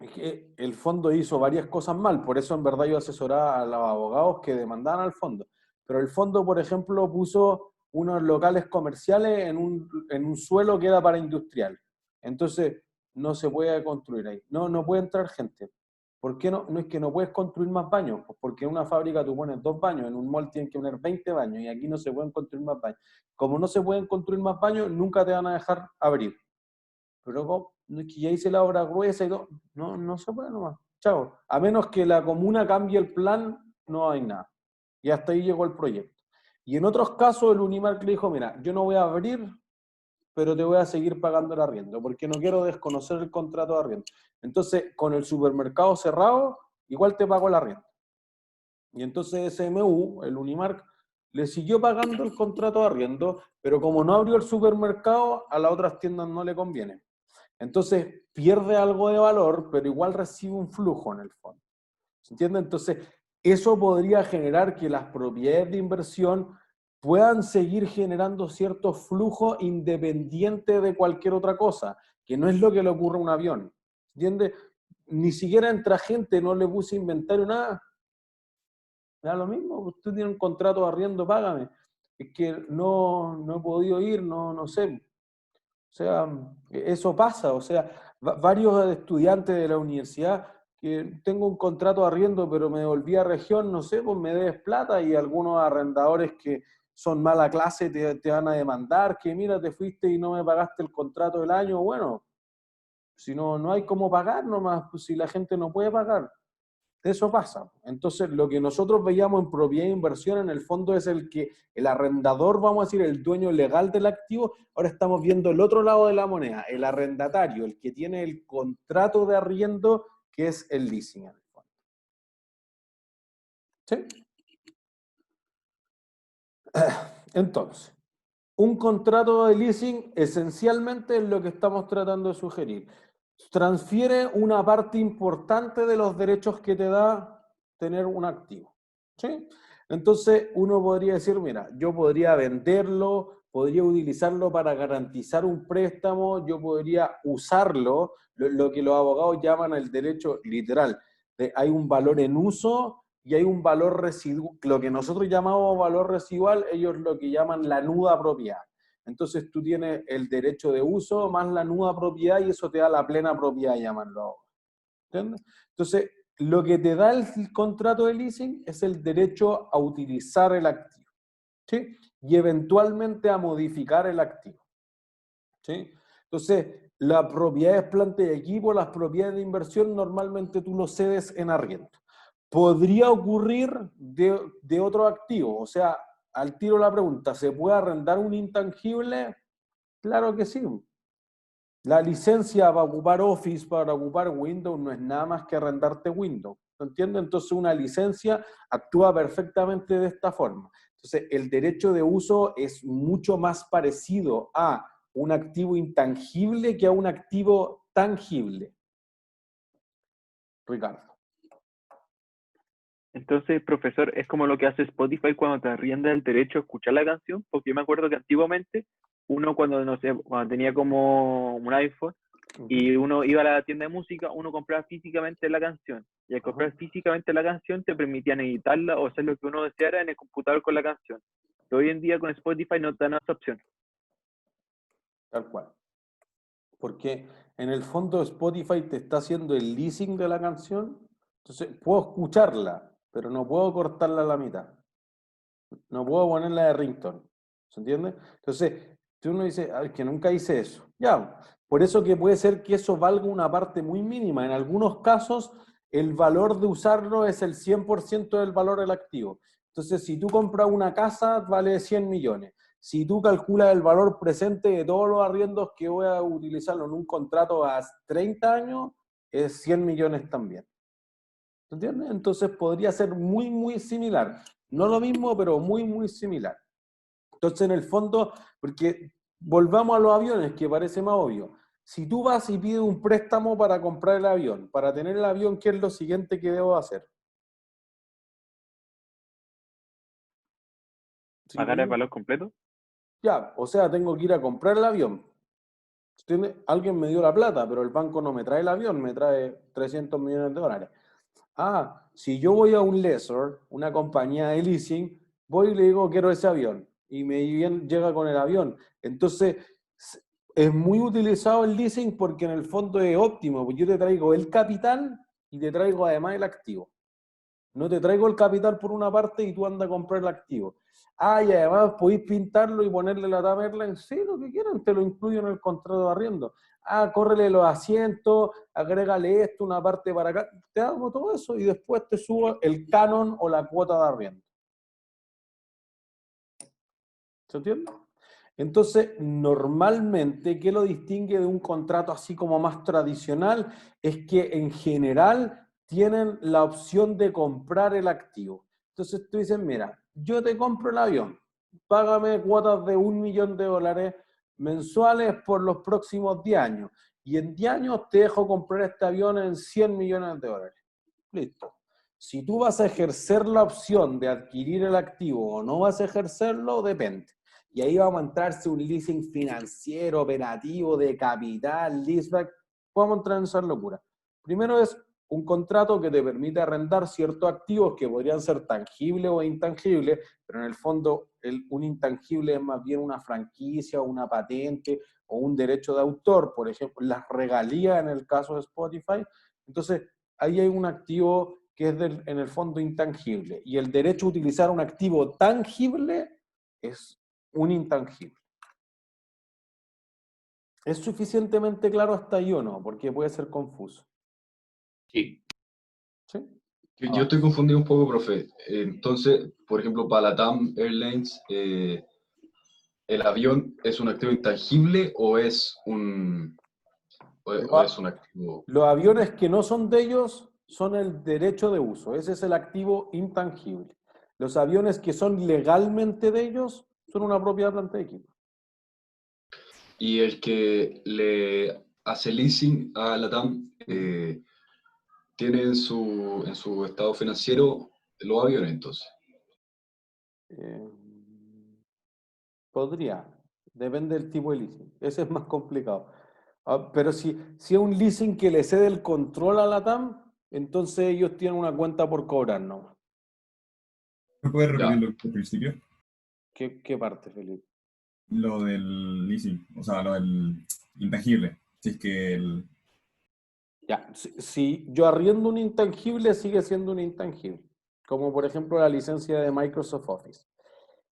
[SPEAKER 1] es que el fondo hizo varias cosas mal, por eso en verdad yo asesoraba a los abogados que demandaban al fondo. Pero el fondo, por ejemplo, puso unos locales comerciales en un suelo que era para industrial. Entonces, no se puede construir ahí. No puede entrar gente. ¿Por qué no? No es que no puedes construir más baños, pues porque en una fábrica tú pones 2 baños, en un mall tienen que poner 20 baños y aquí no se pueden construir más baños. Como no se pueden construir más baños, nunca te van a dejar abrir. Pero no es que ya hice la obra gruesa y todo, no se puede nomás. Chao. A menos que la comuna cambie el plan, no hay nada. Y hasta ahí llegó el proyecto. Y en otros casos el Unimark le dijo, mira, yo no voy a abrir, pero te voy a seguir pagando el arriendo, porque no quiero desconocer el contrato de arriendo. Entonces, con el supermercado cerrado, igual te pago el arriendo. Y entonces SMU, el Unimark, le siguió pagando el contrato de arriendo, pero como no abrió el supermercado, a las otras tiendas no le conviene. Entonces, pierde algo de valor, pero igual recibe un flujo en el fondo. ¿Se entiende? Entonces, eso podría generar que las propiedades de inversión puedan seguir generando cierto flujo independiente de cualquier otra cosa, que no es lo que le ocurre a un avión. ¿Entiendes? Ni siquiera entra gente, no le puse inventario, nada. Me da lo mismo, usted tiene un contrato de arriendo, págame. Es que no he podido ir, no sé. O sea, eso pasa. O sea, varios estudiantes de la universidad que tengo un contrato de arriendo, pero me devolví a región, no sé, pues me debes plata, y algunos arrendadores que son mala clase te van a demandar, que mira, te fuiste y no me pagaste el contrato del año. Bueno, si no hay cómo pagar nomás, pues si la gente no puede pagar. Eso pasa. Entonces, lo que nosotros veíamos en propiedad e inversión, en el fondo es el que el arrendador, vamos a decir, el dueño legal del activo. Ahora estamos viendo el otro lado de la moneda, el arrendatario, el que tiene el contrato de arriendo, que es el leasing en el fondo. ¿Sí? Entonces, un contrato de leasing esencialmente es lo que estamos tratando de sugerir. Transfiere una parte importante de los derechos que te da tener un activo. ¿Sí? Entonces uno podría decir, mira, yo podría venderlo, podría utilizarlo para garantizar un préstamo, yo podría usarlo, lo que los abogados llaman el derecho literal. Hay un valor en uso y hay un valor residual, lo que nosotros llamamos valor residual, ellos lo que llaman la nuda propiedad. Entonces tú tienes el derecho de uso más la nuda propiedad y eso te da la plena propiedad, llamarlo. ¿Entiendes? Entonces, lo que te da el contrato de leasing es el derecho a utilizar el activo, ¿sí? Y eventualmente a modificar el activo, ¿sí? Entonces, las propiedades planta y equipo, las propiedades de inversión, normalmente tú lo cedes en arriendo. Podría ocurrir de otro activo, o sea, al tiro la pregunta, ¿se puede arrendar un intangible? Claro que sí. La licencia para ocupar Office, para ocupar Windows, no es nada más que arrendarte Windows. ¿Entiendes? Entonces una licencia actúa perfectamente de esta forma. Entonces el derecho de uso es mucho más parecido a un activo intangible que a un activo tangible. Ricardo.
[SPEAKER 3] Entonces, profesor, es como lo que hace Spotify cuando te arrienda el derecho a escuchar la canción, porque yo me acuerdo que antiguamente uno cuando, no sé, cuando tenía como un iPhone y uno iba a la tienda de música, uno compraba físicamente la canción, y al comprar físicamente la canción te permitían editarla o hacer lo que uno deseara en el computador con la canción. Pero hoy en día con Spotify no te dan esa opción.
[SPEAKER 1] Tal cual. Porque en el fondo Spotify te está haciendo el leasing de la canción, entonces puedo escucharla, pero no puedo cortarla a la mitad. No puedo ponerla de ringtone. ¿Se entiende? Entonces, si uno dice, ay, que nunca hice eso. Ya, por eso que puede ser que eso valga una parte muy mínima. En algunos casos, el valor de usarlo es el 100% del valor del activo. Entonces, si tú compras una casa, vale 100 millones. Si tú calculas el valor presente de todos los arriendos que voy a utilizarlo en un contrato a 30 años, es 100 millones también. ¿Entiendes? Entonces podría ser muy, muy similar. No lo mismo, pero muy, muy similar. Entonces, en el fondo, porque volvamos a los aviones, que parece más obvio. Si tú vas y pides un préstamo para comprar el avión, para tener el avión, ¿qué es lo siguiente que debo hacer?
[SPEAKER 3] ¿Pagar el valor completo?
[SPEAKER 1] Ya, o sea, tengo que ir a comprar el avión. Alguien me dio la plata, pero el banco no me trae el avión, me trae 300 millones de dólares. Ah, si yo voy a un lessor, una compañía de leasing, voy y le digo, quiero ese avión. Y me llega con el avión. Entonces, es muy utilizado el leasing porque en el fondo es óptimo. Porque yo te traigo el capital y te traigo además el activo. No te traigo el capital por una parte y tú andas a comprar el activo. Ah, y además podéis pintarlo y ponerle la tabla en sí, lo que quieran, te lo incluyo en el contrato de arriendo. Ah, córrele los asientos, agrégale esto, una parte para acá, te hago todo eso y después te subo el canon o la cuota de arriendo. ¿Se entiende? Entonces, normalmente, ¿qué lo distingue de un contrato así como más tradicional? Es que en general tienen la opción de comprar el activo. Entonces tú dices, mira, yo te compro el avión, págame cuotas de $1 millón mensuales por los próximos 10 años. Y en 10 años te dejo comprar este avión en $100 millones. Listo. Si tú vas a ejercer la opción de adquirir el activo o no vas a ejercerlo, depende. Y ahí vamos a entrarse un leasing financiero, operativo, de capital, leaseback. Vamos a entrar en esa locura. Primero es un contrato que te permite arrendar ciertos activos que podrían ser tangibles o intangibles, pero en el fondo un intangible es más bien una franquicia o una patente o un derecho de autor, por ejemplo, las regalías en el caso de Spotify. Entonces, ahí hay un activo que es en el fondo intangible, y el derecho a utilizar un activo tangible es un intangible. ¿Es suficientemente claro hasta ahí o no? Porque puede ser confuso.
[SPEAKER 6] Sí.
[SPEAKER 1] ¿Sí?
[SPEAKER 5] Yo estoy confundido un poco, profe. Entonces, por ejemplo, para la TAM Airlines, ¿el avión es un activo intangible o es un activo?
[SPEAKER 1] Los aviones que no son de ellos son el derecho de uso. Ese es el activo intangible. Los aviones que son legalmente de ellos son una propiedad planta de equipo.
[SPEAKER 5] Y el que le hace leasing a la TAM tiene en su estado financiero los aviones, entonces.
[SPEAKER 1] Podría. Depende del tipo de leasing. Ese es más complicado. Pero si es un leasing que le cede el control a la TAM, entonces ellos tienen una cuenta por cobrar, ¿no?
[SPEAKER 7] ¿Me puedes
[SPEAKER 5] Ya.
[SPEAKER 7] repetir lo del principio?
[SPEAKER 1] ¿Qué parte, Felipe?
[SPEAKER 7] Lo del leasing, o sea, lo del intangible. Si es que el...
[SPEAKER 1] Ya, si yo arriendo un intangible, sigue siendo un intangible. Como por ejemplo la licencia de Microsoft Office.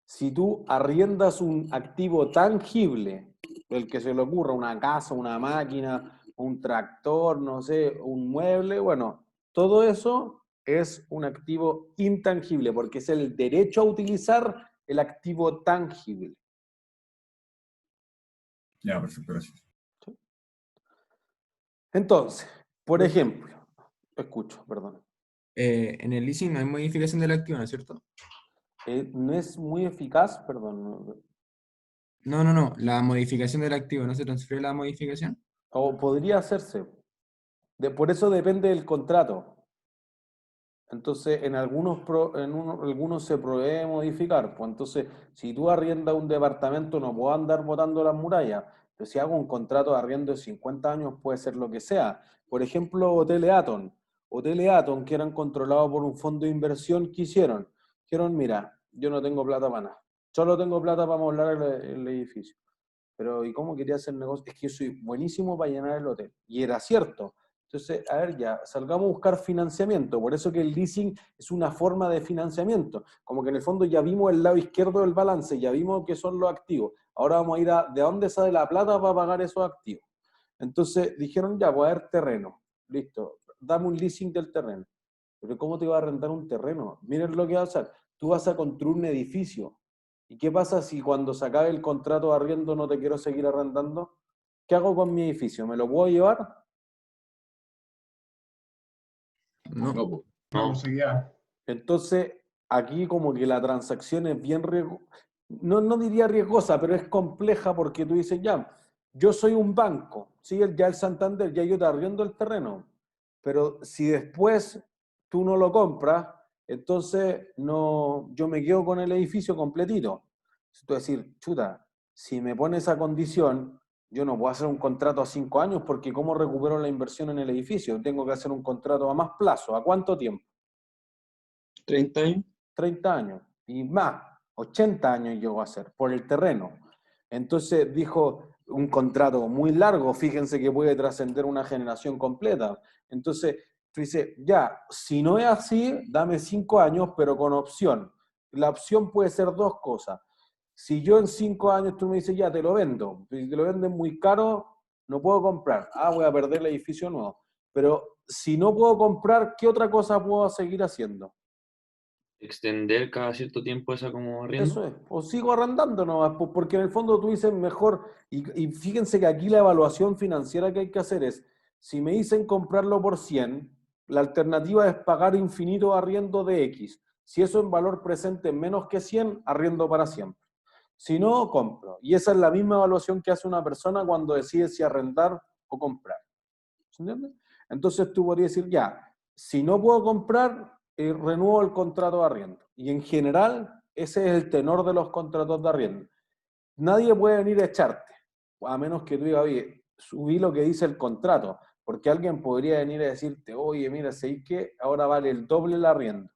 [SPEAKER 1] Si tú arriendas un activo tangible, el que se le ocurra, una casa, una máquina, un tractor, no sé, un mueble, bueno, todo eso es un activo intangible, porque es el derecho a utilizar el activo tangible.
[SPEAKER 7] Ya, perfecto, gracias.
[SPEAKER 1] Entonces, por ejemplo, escucho, perdón.
[SPEAKER 8] En el leasing no hay modificación del activo, ¿no es cierto?
[SPEAKER 1] No es muy eficaz, perdón.
[SPEAKER 8] No. La modificación del activo, ¿no se transfiere la modificación?
[SPEAKER 1] O podría hacerse. Por eso depende del contrato. Entonces, en algunos se provee modificar. Pues entonces, si tú arriendas un departamento, no puedo andar botando las murallas. Pero si hago un contrato de arriendo de 50 años, puede ser lo que sea. Por ejemplo, Hoteles Aton. Hoteles Aton, que eran controlados por un fondo de inversión, ¿qué hicieron? Dijeron, mira, yo no tengo plata para nada. Solo tengo plata para amoblar el edificio. Pero ¿y cómo quería hacer negocio? Es que yo soy buenísimo para llenar el hotel. Y era cierto. Entonces, a ver, ya, salgamos a buscar financiamiento. Por eso que el leasing es una forma de financiamiento. Como que en el fondo ya vimos el lado izquierdo del balance, ya vimos que son los activos. Ahora vamos a ir de dónde sale la plata para pagar esos activos. Entonces dijeron, ya, voy a haber terreno. Listo, dame un leasing del terreno. Pero ¿cómo te va a rentar un terreno? Miren lo que vas a hacer. Tú vas a construir un edificio. ¿Y qué pasa si cuando se acabe el contrato de arriendo no te quiero seguir arrendando? ¿Qué hago con mi edificio? ¿Me lo puedo llevar?
[SPEAKER 8] No.
[SPEAKER 5] No, pues.
[SPEAKER 6] No.
[SPEAKER 1] Entonces, aquí como que la transacción es bien riesgosa, no diría riesgosa, pero es compleja porque tú dices, ya, yo soy un banco, ¿sí? Ya el Santander, ya yo te arriendo el terreno, pero si después tú no lo compras, entonces no, yo me quedo con el edificio completito. Tú decir, chuta, si me pone esa condición, yo no puedo hacer un contrato a 5 años porque ¿cómo recupero la inversión en el edificio? Tengo que hacer un contrato a más plazo. ¿A cuánto tiempo?
[SPEAKER 4] 30 años.
[SPEAKER 1] 30 años y más, 80 años llegó a ser, por el terreno. Entonces dijo, un contrato muy largo, fíjense que puede trascender una generación completa. Entonces, tú dices, ya, si no es así, dame 5 años, pero con opción. La opción puede ser dos cosas. Si yo en 5 años tú me dices, ya, te lo vendo, si te lo venden muy caro, no puedo comprar. Voy a perder el edificio nuevo. Pero si no puedo comprar, ¿qué otra cosa puedo seguir haciendo?
[SPEAKER 6] Extender cada cierto tiempo esa como arriendo.
[SPEAKER 1] Eso es, o sigo arrendando nomás, porque en el fondo tú dices mejor, y fíjense que aquí la evaluación financiera que hay que hacer es, si me dicen comprarlo por 100, la alternativa es pagar infinito arriendo de X. Si eso en valor presente es menos que 100, arriendo para siempre. Si no, compro. Y esa es la misma evaluación que hace una persona cuando decide si arrendar o comprar. ¿Se entiende? Entonces tú podrías decir, ya, si no puedo comprar, renuevo el contrato de arriendo. Y en general, ese es el tenor de los contratos de arriendo. Nadie puede venir a echarte, a menos que tú digas, oye, subí lo que dice el contrato, porque alguien podría venir a decirte, oye, mira, ¿sabes qué? Ahora vale el doble el arriendo.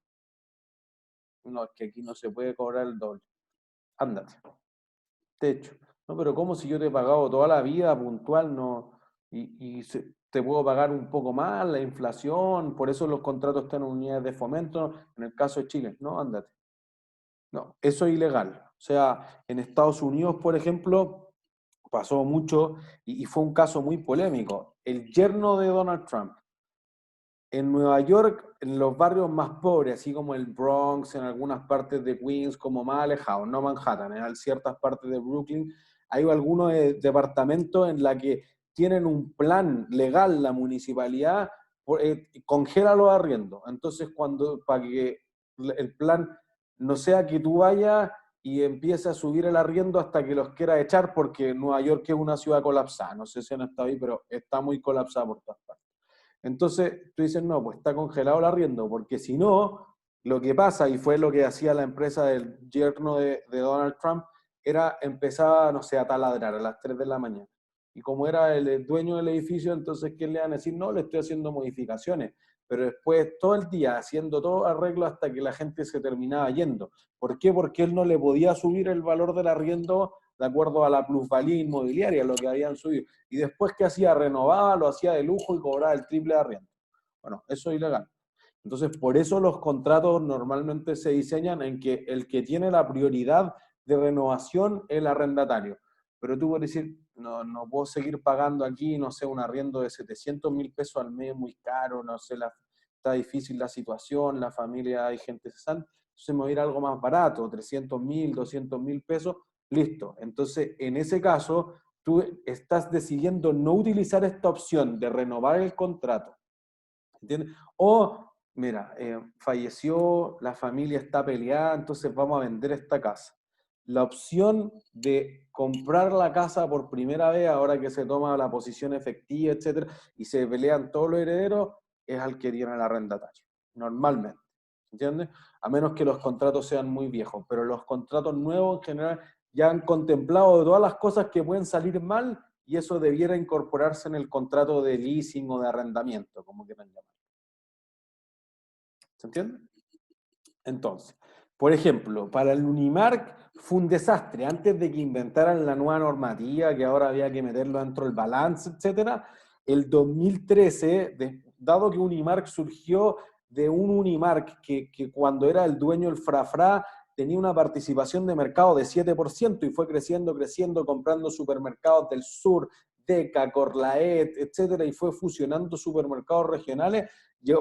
[SPEAKER 1] No, es que aquí no se puede cobrar el doble. Ándate. Techo. No, pero ¿cómo si yo te he pagado toda la vida puntual, no? Te puedo pagar un poco más, la inflación, por eso los contratos están en unidades de fomento, en el caso de Chile. No, ándate. No, eso es ilegal. O sea, en Estados Unidos, por ejemplo, pasó mucho y fue un caso muy polémico. El yerno de Donald Trump, en Nueva York, en los barrios más pobres, así como el Bronx, en algunas partes de Queens, como más alejados, no Manhattan, en ciertas partes de Brooklyn, hay algunos departamentos en la que tienen un plan legal la municipalidad, congela los arriendos. Entonces, para que el plan no sea que tú vayas y empieces a subir el arriendo hasta que los quieras echar, porque Nueva York es una ciudad colapsada. No sé si han estado ahí, pero está muy colapsada por todas partes. Entonces tú dices, no, pues está congelado el arriendo, porque si no, lo que pasa, y fue lo que hacía la empresa del yerno de Donald Trump, era empezaba, no sé, a taladrar a las 3 de la mañana. Y como era el dueño del edificio, entonces, ¿qué le van a decir? No, le estoy haciendo modificaciones. Pero después, todo el día, haciendo todo arreglo hasta que la gente se terminaba yendo. ¿Por qué? Porque él no le podía subir el valor del arriendo de acuerdo a la plusvalía inmobiliaria, lo que habían subido. Y después, ¿qué hacía? Renovaba, lo hacía de lujo y cobraba el triple de arriendo. Bueno, eso es ilegal. Entonces, por eso los contratos normalmente se diseñan en que el que tiene la prioridad de renovación es el arrendatario. Pero tú puedes decir, no puedo seguir pagando aquí, no sé, un arriendo de 700.000 pesos al mes, muy caro, no sé, está difícil la situación, la familia, hay gente cesante, entonces me voy a ir a algo más barato, 300.000, 200.000 pesos, listo. Entonces, en ese caso, tú estás decidiendo no utilizar esta opción de renovar el contrato, ¿entiendes? O, mira, falleció, la familia está peleada, entonces vamos a vender esta casa. La opción de comprar la casa por primera vez, ahora que se toma la posición efectiva, etcétera, y se pelean todos los herederos, es al que tiene el arrendatario, normalmente. ¿Entiendes? A menos que los contratos sean muy viejos, pero los contratos nuevos en general ya han contemplado todas las cosas que pueden salir mal y eso debiera incorporarse en el contrato de leasing o de arrendamiento, como quieran llamar. ¿Se entiende? Entonces, por ejemplo, para el Unimark fue un desastre. Antes de que inventaran la nueva normativa, que ahora había que meterlo dentro del balance, etcétera, el 2013, dado que Unimark surgió de un Unimark que cuando era el dueño el Frafra tenía una participación de mercado de 7% y fue creciendo, comprando supermercados del sur, Deca, Corlaet, etcétera, y fue fusionando supermercados regionales.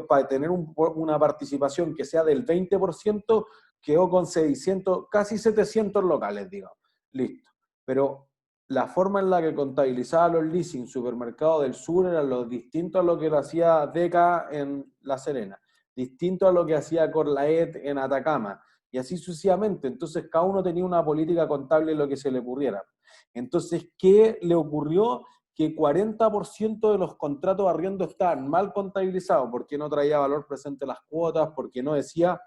[SPEAKER 1] Para tener una participación que sea del 20%, quedó con 600, casi 700 locales, digamos. Listo. Pero la forma en la que contabilizaba los leasing supermercados del sur era lo distinto a lo que lo hacía Deca en La Serena, distinto a lo que hacía Corlaet en Atacama, y así sucesivamente. Entonces cada uno tenía una política contable en lo que se le ocurriera. Entonces, ¿qué le ocurrió? Que 40% de los contratos de arriendo estaban mal contabilizados, porque no traía valor presente las cuotas, porque no decía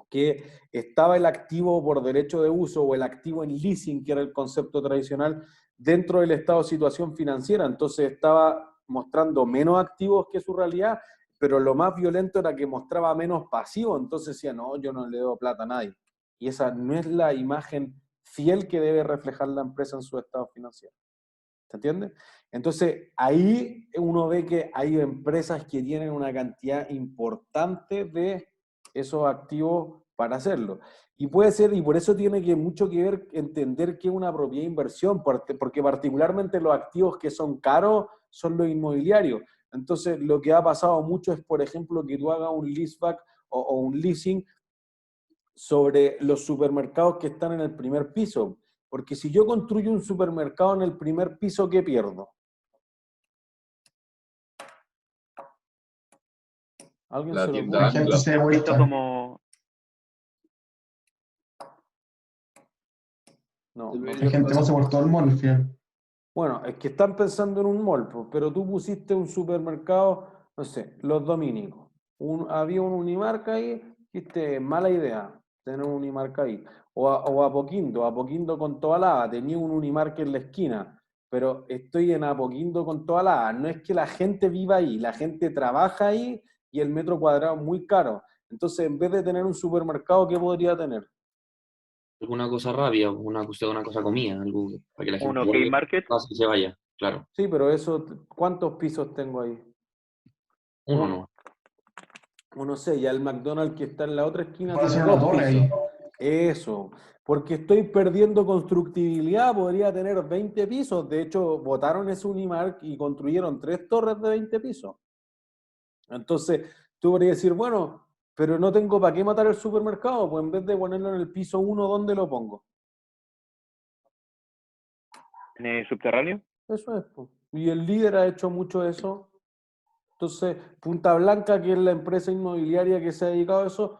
[SPEAKER 1] que estaba el activo por derecho de uso o el activo en leasing, que era el concepto tradicional, dentro del estado de situación financiera. Entonces estaba mostrando menos activos que su realidad, pero lo más violento era que mostraba menos pasivos. Entonces decía, no, yo no le debo plata a nadie. Y esa no es la imagen fiel que debe reflejar la empresa en su estado financiero. ¿Se entiende? Entonces, ahí uno ve que hay empresas que tienen una cantidad importante de esos activos para hacerlo. Y puede ser, y por eso tiene mucho que ver entender qué es una propiedad de inversión, porque particularmente los activos que son caros son los inmobiliarios. Entonces, lo que ha pasado mucho es, por ejemplo, que tú hagas un leaseback o un leasing sobre los supermercados que están en el primer piso. Porque si yo construyo un supermercado en el primer piso, ¿qué pierdo? ¿Alguien
[SPEAKER 5] La
[SPEAKER 1] se lo
[SPEAKER 5] tienda
[SPEAKER 1] ocurre?
[SPEAKER 4] La gente se da
[SPEAKER 3] Visto
[SPEAKER 4] vuelta.
[SPEAKER 3] como
[SPEAKER 1] No,
[SPEAKER 4] La
[SPEAKER 1] pierdo.
[SPEAKER 4] gente pasa por todo el mall al final.
[SPEAKER 1] Bueno, es que están pensando en un mall, pero tú pusiste un supermercado, no sé, Los Dominicos, había un Unimark ahí, dijiste, mala idea tener un Unimark ahí. O Apoquindo con toda la, tenía un Unimark en la esquina, pero estoy en Apoquindo con toda la, no es que la gente viva ahí, la gente trabaja ahí y el metro cuadrado es muy caro. Entonces, en vez de tener un supermercado, ¿qué podría tener?
[SPEAKER 6] Alguna cosa rápida, una cosa comida, algo para que la
[SPEAKER 3] Un
[SPEAKER 6] gente
[SPEAKER 3] OK
[SPEAKER 6] llegue,
[SPEAKER 3] Market.
[SPEAKER 6] pase y se vaya, claro.
[SPEAKER 1] Sí, pero eso, ¿cuántos pisos tengo ahí?
[SPEAKER 6] Uno no.
[SPEAKER 1] No sé, ya el McDonald's que está en la otra esquina
[SPEAKER 9] Puede
[SPEAKER 1] tiene
[SPEAKER 9] hacer una
[SPEAKER 1] 2
[SPEAKER 9] torre
[SPEAKER 1] pisos.
[SPEAKER 9] ahí.
[SPEAKER 1] Eso, porque estoy perdiendo constructibilidad, podría tener 20 pisos. De hecho, botaron ese Unimark y construyeron 3 torres de 20 pisos. Entonces, tú podrías decir, bueno, pero no tengo para qué matar el supermercado, pues en vez de ponerlo en el piso 1, ¿dónde lo pongo?
[SPEAKER 3] ¿En el subterráneo?
[SPEAKER 1] Eso es, pues. Y el líder ha hecho mucho eso. Entonces, Punta Blanca, que es la empresa inmobiliaria que se ha dedicado a eso,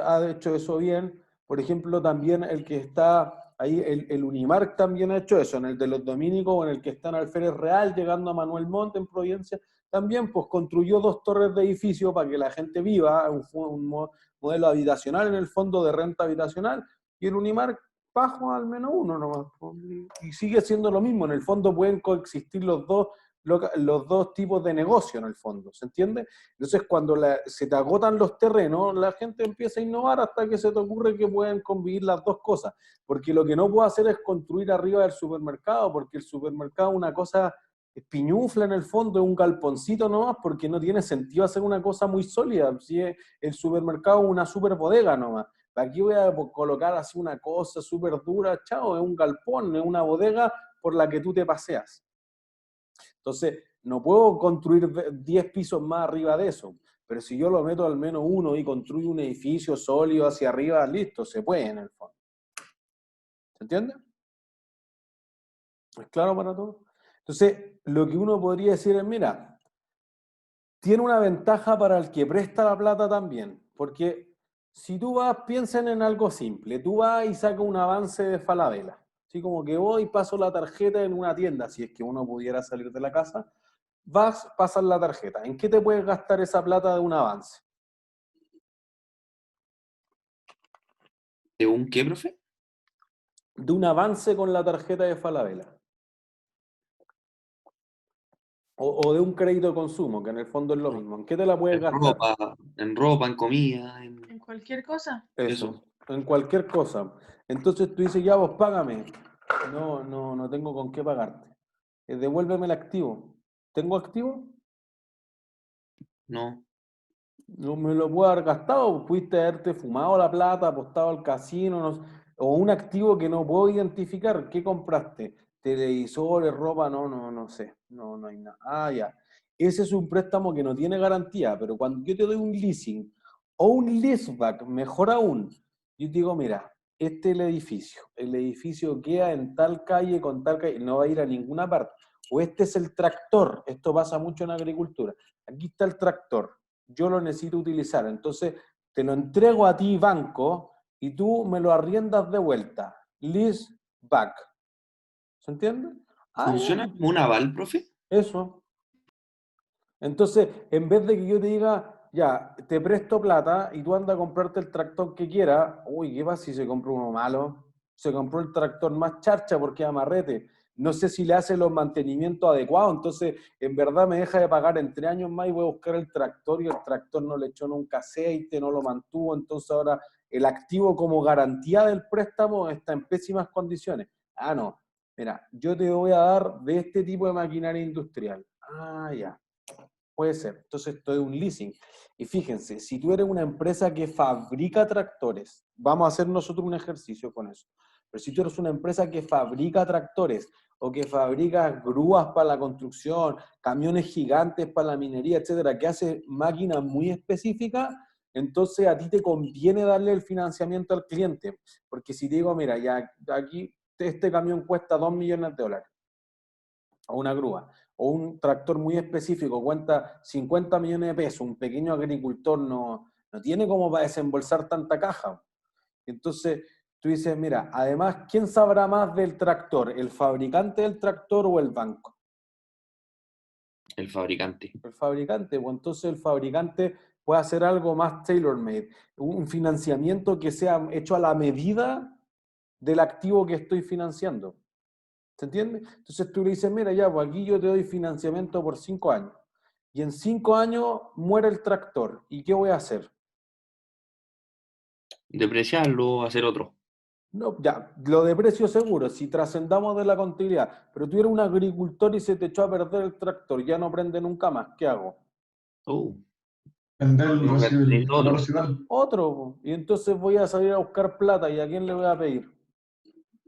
[SPEAKER 1] ha hecho eso bien. Por ejemplo, también el que está ahí, el Unimark también ha hecho eso, en el de los Dominicos o en el que está en Alférez Real, llegando a Manuel Montt en Providencia, también pues construyó 2 torres de edificio para que la gente viva, un modelo habitacional en el fondo de renta habitacional, y el Unimark bajo al menos uno nomás. Y sigue siendo lo mismo, en el fondo pueden coexistir los dos tipos de negocio en el fondo, ¿se entiende? Entonces cuando se te agotan los terrenos, la gente empieza a innovar hasta que se te ocurre que pueden convivir las dos cosas, porque lo que no puedo hacer es construir arriba del supermercado, porque el supermercado es una cosa piñufla en el fondo, es un galponcito nomás, porque no tiene sentido hacer una cosa muy sólida, si es el supermercado es una super bodega nomás. Aquí voy a colocar así una cosa súper dura, chao, es un galpón, es una bodega por la que tú te paseas. Entonces, no puedo construir 10 pisos más arriba de eso, pero si yo lo meto al menos uno y construyo un edificio sólido hacia arriba, listo, se puede en el fondo. ¿Se entiende? ¿Es claro para todos? Entonces, lo que uno podría decir es, mira, tiene una ventaja para el que presta la plata también, porque si tú vas, piensen en algo simple, tú vas y sacas un avance de Falabella, así como que voy y paso la tarjeta en una tienda, si es que uno pudiera salir de la casa, vas, pasas la tarjeta. ¿En qué te puedes gastar esa plata de un avance?
[SPEAKER 6] ¿De un qué, profe?
[SPEAKER 1] De un avance con la tarjeta de Falabella. O de un crédito de consumo, que en el fondo es lo mismo. ¿En qué te la puedes gastar?
[SPEAKER 6] En ropa, en comida,
[SPEAKER 10] En cualquier cosa.
[SPEAKER 1] Eso, en cualquier cosa. Entonces tú dices, ya vos págame. No tengo con qué pagarte. Devuélveme el activo. ¿Tengo activo?
[SPEAKER 6] No.
[SPEAKER 1] No me lo puedo haber gastado, pudiste haberte fumado la plata, apostado al casino, o un activo que no puedo identificar. ¿Qué compraste? Televisores, ropa, no sé. No hay nada. Ah, ya. Ese es un préstamo que no tiene garantía, pero cuando yo te doy un leasing o un leaseback, mejor aún, yo te digo, mira, este es el edificio queda en tal calle, con tal calle, no va a ir a ninguna parte. O este es el tractor, esto pasa mucho en agricultura. Aquí está el tractor, yo lo necesito utilizar, entonces te lo entrego a ti, banco, y tú me lo arriendas de vuelta. Lease back. ¿Se entiende?
[SPEAKER 6] ¿Funciona como un aval, profe?
[SPEAKER 1] Eso. Entonces, en vez de que yo te diga, ya, te presto plata y tú andas a comprarte el tractor que quieras, uy, ¿qué pasa si se compró uno malo? Se compró el tractor más charcha porque es amarrete. No sé si le hace los mantenimientos adecuados, entonces en verdad me deja de pagar en 3 años más y voy a buscar el tractor y el tractor no le echó nunca aceite, no lo mantuvo, entonces ahora el activo como garantía del préstamo está en pésimas condiciones. Ah, no, mira, yo te voy a dar de este tipo de maquinaria industrial. Ah, ya. Puede ser. Entonces, esto es un leasing. Y fíjense, si tú eres una empresa que fabrica tractores, vamos a hacer nosotros un ejercicio con eso. Pero si tú eres una empresa que fabrica tractores o que fabrica grúas para la construcción, camiones gigantes para la minería, etcétera, que hace máquinas muy específicas, entonces a ti te conviene darle el financiamiento al cliente. Porque si te digo, mira, ya aquí este camión cuesta $2 millones, o una grúa, o un tractor muy específico cuenta 50 millones de pesos, un pequeño agricultor no tiene como para desembolsar tanta caja. Entonces, tú dices, mira, además, ¿quién sabrá más del tractor? ¿El fabricante del tractor o el banco?
[SPEAKER 6] El fabricante.
[SPEAKER 1] El fabricante, pues entonces el fabricante pueda hacer algo más tailor-made, un financiamiento que sea hecho a la medida del activo que estoy financiando. ¿Se entiende? Entonces tú le dices, mira, ya, pues aquí yo te doy financiamiento por 5 años. Y en 5 años muere el tractor. ¿Y qué voy a hacer?
[SPEAKER 6] Depreciarlo, hacer otro.
[SPEAKER 1] No, ya, lo de precio seguro, si trascendamos de la contabilidad, pero tú eres un agricultor y se te echó a perder el tractor, ya no prende nunca más, ¿qué hago?
[SPEAKER 9] Vender
[SPEAKER 6] No, necesito
[SPEAKER 9] lo
[SPEAKER 6] otro.
[SPEAKER 9] residual.
[SPEAKER 1] Otro, po. Y entonces voy a salir a buscar plata, ¿y a quién le voy a pedir?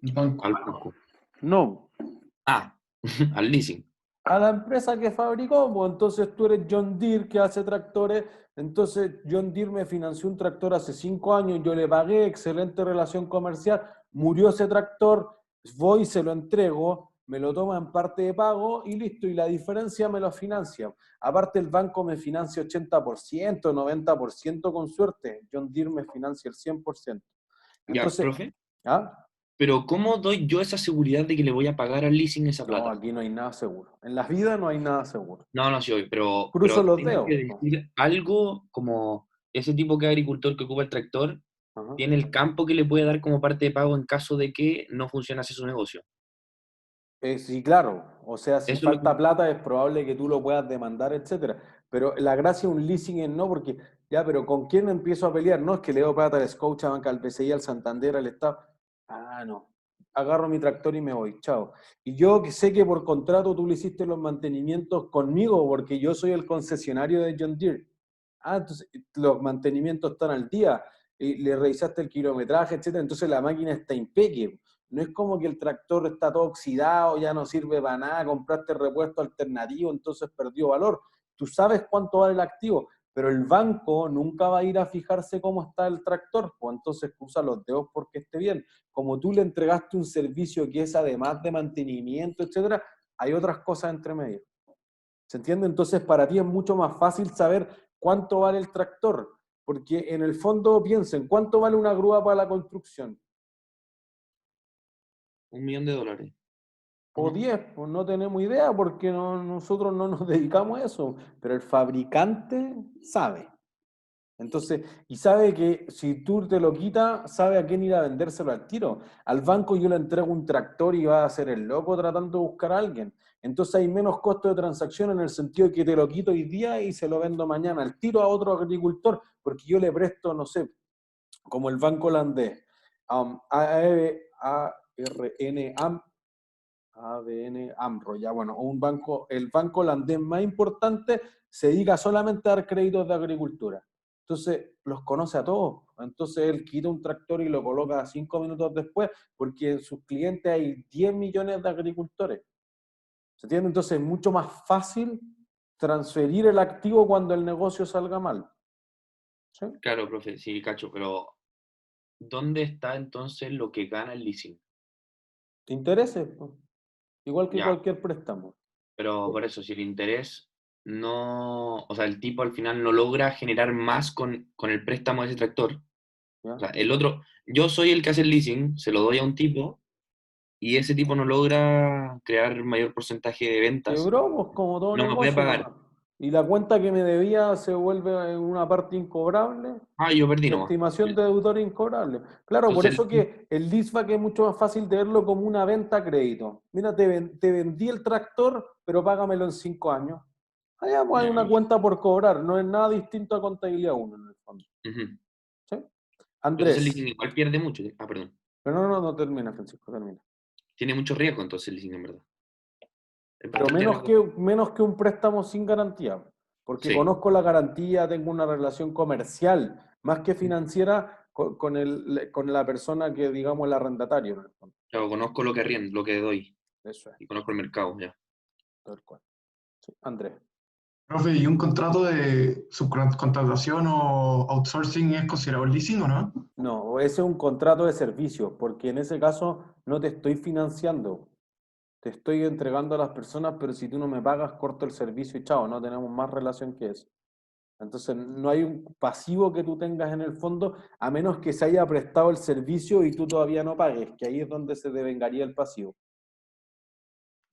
[SPEAKER 9] El banco.
[SPEAKER 6] Al banco.
[SPEAKER 1] No,
[SPEAKER 6] Ah, al leasing.
[SPEAKER 1] a la empresa que fabricó, pues entonces tú eres John Deere que hace tractores, entonces John Deere me financió un tractor hace 5 años, yo le pagué, excelente relación comercial, murió ese tractor, voy, se lo entrego, me lo toma en parte de pago y listo, y la diferencia me lo financia. Aparte el banco me financia 80%, 90% con suerte, John Deere me financia el 100%.
[SPEAKER 6] Ya,
[SPEAKER 1] Entonces,
[SPEAKER 6] profe,
[SPEAKER 1] ¿ah?
[SPEAKER 6] pero ¿cómo doy yo esa seguridad de que le voy a pagar al leasing esa
[SPEAKER 1] No,
[SPEAKER 6] plata?
[SPEAKER 1] aquí no hay nada seguro. En la vida no hay nada seguro.
[SPEAKER 6] No, no, sí, hoy, pero
[SPEAKER 1] Cruzo los
[SPEAKER 6] tengo
[SPEAKER 1] dedos,
[SPEAKER 6] que
[SPEAKER 1] po.
[SPEAKER 6] decir algo como ese tipo que agricultor que ocupa el tractor
[SPEAKER 1] Ajá.
[SPEAKER 6] tiene el campo que le puede dar como parte de pago en caso de que no funcionase su negocio.
[SPEAKER 1] Sí, claro. O sea, si
[SPEAKER 6] Eso es lo
[SPEAKER 1] falta
[SPEAKER 6] que...
[SPEAKER 1] plata es probable que tú lo puedas demandar, etcétera. Pero la gracia de un leasing es no, porque ya, pero ¿con quién empiezo a pelear? No es que le doy plata al Scotiabank, al BCI, al Santander, al Estado. Ah, no. Agarro mi tractor y me voy. Chao. Y yo que sé que por contrato tú le hiciste los mantenimientos conmigo, porque yo soy el concesionario de John Deere. Ah, entonces los mantenimientos están al día. Y le revisaste el kilometraje, etcétera. Entonces la máquina está impecable. No es como que el tractor está todo oxidado, ya no sirve para nada, compraste repuesto alternativo, entonces perdió valor. Tú sabes cuánto vale el activo, pero el banco nunca va a ir a fijarse cómo está el tractor, pues entonces cruza los dedos porque esté bien. Como tú le entregaste un servicio que es además de mantenimiento, etcétera, hay otras cosas entre medio. ¿Se entiende? Entonces para ti es mucho más fácil saber cuánto vale el tractor, porque en el fondo piensen, ¿cuánto vale una grúa para la construcción?
[SPEAKER 6] $1.000.000.
[SPEAKER 1] O 10, pues no tenemos idea porque nosotros no nos dedicamos a eso, pero el fabricante sabe. Entonces, y sabe que si tú te lo quitas, sabe a quién ir a vendérselo al tiro. Al banco yo le entrego un tractor y va a ser el loco tratando de buscar a alguien. Entonces hay menos costo de transacción en el sentido de que te lo quito hoy día y se lo vendo mañana al tiro a otro agricultor, porque yo le presto, no sé, como el banco holandés, ABN AMRO, ya bueno, el banco holandés más importante se dedica solamente a dar créditos de agricultura. Entonces, los conoce a todos. Entonces, él quita un tractor y lo coloca 5 minutos después, porque en sus clientes hay 10 millones de agricultores. ¿Se entiende? Entonces, es mucho más fácil transferir el activo cuando el negocio salga mal. ¿Sí?
[SPEAKER 6] Claro, profe, sí, cacho, pero ¿dónde está entonces lo que gana el leasing?
[SPEAKER 1] Intereses, pues. Igual que
[SPEAKER 6] Ya,
[SPEAKER 1] cualquier préstamo.
[SPEAKER 6] pero por eso, si el interés no, o sea, el tipo al final no logra generar más con el préstamo de ese tractor,
[SPEAKER 1] ¿Ya?
[SPEAKER 6] o sea, el otro, yo soy el que hace el leasing, se lo doy a un tipo, y ese tipo no logra crear mayor porcentaje de ventas,
[SPEAKER 1] Quebró, pues, como todo
[SPEAKER 6] no me puede
[SPEAKER 1] negocio,
[SPEAKER 6] pagar.
[SPEAKER 1] nomás. Y la cuenta que me debía se vuelve en una parte incobrable,
[SPEAKER 6] Ah, yo perdí nomás.
[SPEAKER 1] estimación de deudor incobrable. Claro, por
[SPEAKER 6] Entonces,
[SPEAKER 1] eso que el leaseback es mucho más fácil de verlo como una venta a crédito. Mira, te vendí el tractor, pero págamelo en 5 años. Allá pues hay una cuenta por cobrar, no es nada distinto a contabilidad 1 en el fondo.
[SPEAKER 6] ujú.
[SPEAKER 1] ¿Sí?
[SPEAKER 6] Entonces el
[SPEAKER 1] Andrés.
[SPEAKER 6] leasing igual pierde mucho. Ah, perdón.
[SPEAKER 1] Pero no termina, Francisco, termina.
[SPEAKER 6] Tiene mucho riesgo entonces el leasing, en verdad. Es
[SPEAKER 1] Pero
[SPEAKER 6] bastante riesgo.
[SPEAKER 1] menos que un préstamo sin garantía, porque
[SPEAKER 6] Sí.
[SPEAKER 1] conozco la garantía, tengo una relación comercial, más que financiera, con la persona que, digamos, el arrendatario, en el fondo.
[SPEAKER 6] Claro, conozco lo que arriendo, lo que doy.
[SPEAKER 1] Eso es,
[SPEAKER 6] Y conozco el mercado, ya.
[SPEAKER 1] tal cual. Sí, Andrés.
[SPEAKER 9] Profe, ¿y un contrato de subcontratación o outsourcing es considerado leasing o no?
[SPEAKER 1] No, ese es un contrato de servicio, porque en ese caso no te estoy financiando, te estoy entregando a las personas, pero si tú no me pagas, corto el servicio y chao, no tenemos más relación que eso. Entonces, no hay un pasivo que tú tengas en el fondo, a menos que se haya prestado el servicio y tú todavía no pagues, que ahí es donde se devengaría el pasivo.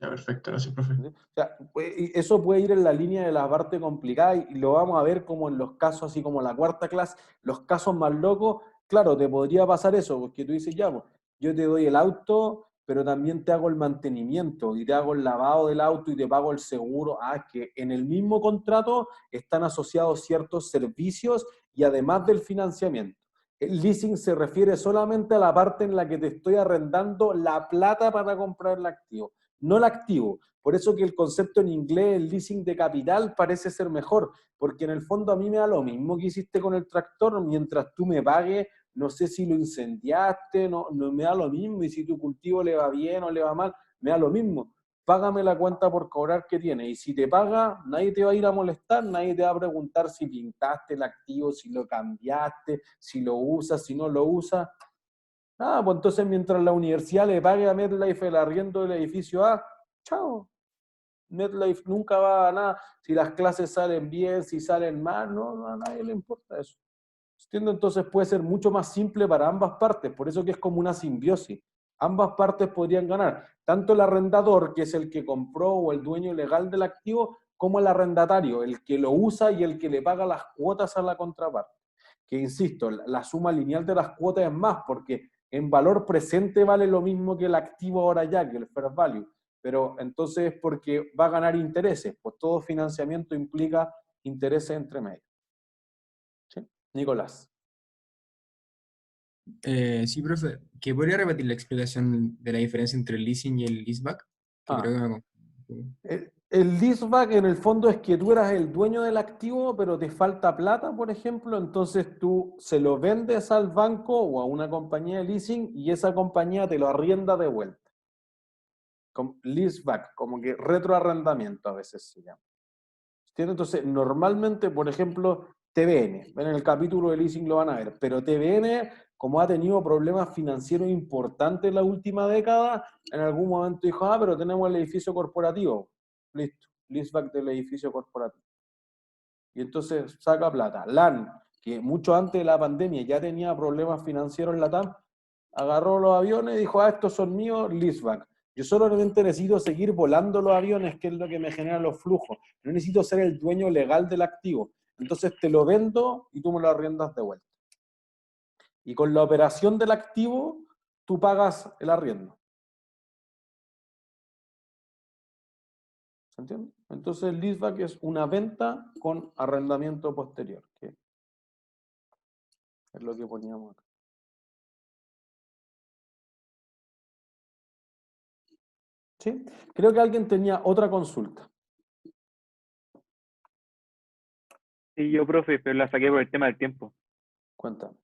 [SPEAKER 9] Ya, perfecto, gracias, profe.
[SPEAKER 1] ¿Sí? O sea, y eso puede ir en la línea de la parte complicada y lo vamos a ver como en los casos, así como la cuarta clase, los casos más locos. Claro, te podría pasar eso, porque tú dices, ya, pues, yo te doy el auto, pero también te hago el mantenimiento y te hago el lavado del auto y te pago el seguro. Ah, es que en el mismo contrato están asociados ciertos servicios y además del financiamiento. El leasing se refiere solamente a la parte en la que te estoy arrendando la plata para comprar el activo, no el activo. Por eso que el concepto en inglés, el leasing de capital, parece ser mejor, porque en el fondo a mí me da lo mismo que hiciste con el tractor, mientras tú me pagues, no sé si lo incendiaste, no me da lo mismo, y si tu cultivo le va bien o le va mal, me da lo mismo. Págame la cuenta por cobrar que tiene, y si te paga, nadie te va a ir a molestar, nadie te va a preguntar si pintaste el activo, si lo cambiaste, si lo usas, si no lo usas. Ah, pues entonces mientras la universidad le pague a MetLife el arriendo del edificio A, chao. MetLife nunca va a nada. Si las clases salen bien, si salen mal, no, a nadie le importa eso. ¿Entiendes? Entonces puede ser mucho más simple para ambas partes, por eso que es como una simbiosis. Ambas partes podrían ganar, tanto el arrendador, que es el que compró o el dueño legal del activo, como el arrendatario, el que lo usa y el que le paga las cuotas a la contraparte. Que insisto, la suma lineal de las cuotas es más, porque en valor presente vale lo mismo que el activo ahora ya, que el fair value. Pero entonces es porque va a ganar intereses, pues todo financiamiento implica intereses entre medio. ¿Sí? Nicolás.
[SPEAKER 8] Sí, profe, ¿que podría repetir la explicación de la diferencia entre el leasing y el leaseback? Que creo que me confundí.
[SPEAKER 1] El leaseback en el fondo es que tú eras el dueño del activo, pero te falta plata, por ejemplo, entonces tú se lo vendes al banco o a una compañía de leasing y esa compañía te lo arrienda de vuelta. Leaseback, como que retroarrendamiento a veces se llama. ¿Entiendes? Entonces, normalmente, por ejemplo, TVN, en el capítulo de leasing lo van a ver, pero TVN, como ha tenido problemas financieros importantes en la última década, en algún momento dijo, ah, pero tenemos el edificio corporativo. Listo, leaseback del edificio corporativo. Y entonces saca plata. LAN, que mucho antes de la pandemia ya tenía problemas financieros en la TAM, agarró los aviones y dijo, ah, estos son míos, leaseback. Yo solamente necesito seguir volando los aviones, que es lo que me genera los flujos. No necesito ser el dueño legal del activo. Entonces te lo vendo y tú me lo arriendas de vuelta. Y con la operación del activo, tú pagas el arriendo. ¿Se entiende? Entonces el leaseback es una venta con arrendamiento posterior, que es lo que poníamos acá. ¿Sí? Creo que alguien tenía otra consulta.
[SPEAKER 3] Sí, yo, profe, pero la saqué por el tema del tiempo.
[SPEAKER 1] Cuéntame.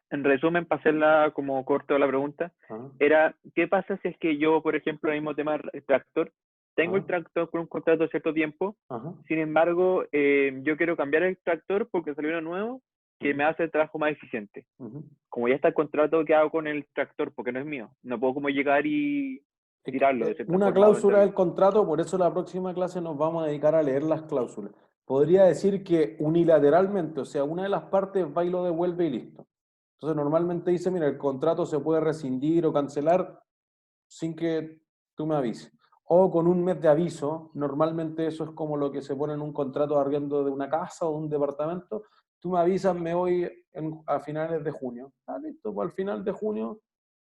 [SPEAKER 3] En resumen, para hacerla como corto la pregunta, era, ¿qué pasa si es que yo, por ejemplo, el mismo tema del tractor, tengo el tractor con un contrato de cierto tiempo, sin embargo, yo quiero cambiar el tractor porque salió uno nuevo que me hace el trabajo más eficiente? Como ya está el contrato, ¿qué hago con el tractor? Porque no es mío. No puedo como llegar y tirarlo. De cierta
[SPEAKER 1] Una
[SPEAKER 3] forma,
[SPEAKER 1] cláusula del contrato, por eso la próxima clase nos vamos a dedicar a leer las cláusulas. Podría decir que unilateralmente, o sea, una de las partes va y lo devuelve y listo. Entonces normalmente dice, mira, el contrato se puede rescindir o cancelar sin que tú me avises. O con un mes de aviso, normalmente eso es como lo que se pone en un contrato de arriendo de una casa o de un departamento. Tú me avisas, me voy a finales de junio. Ah, listo, pues al final de junio,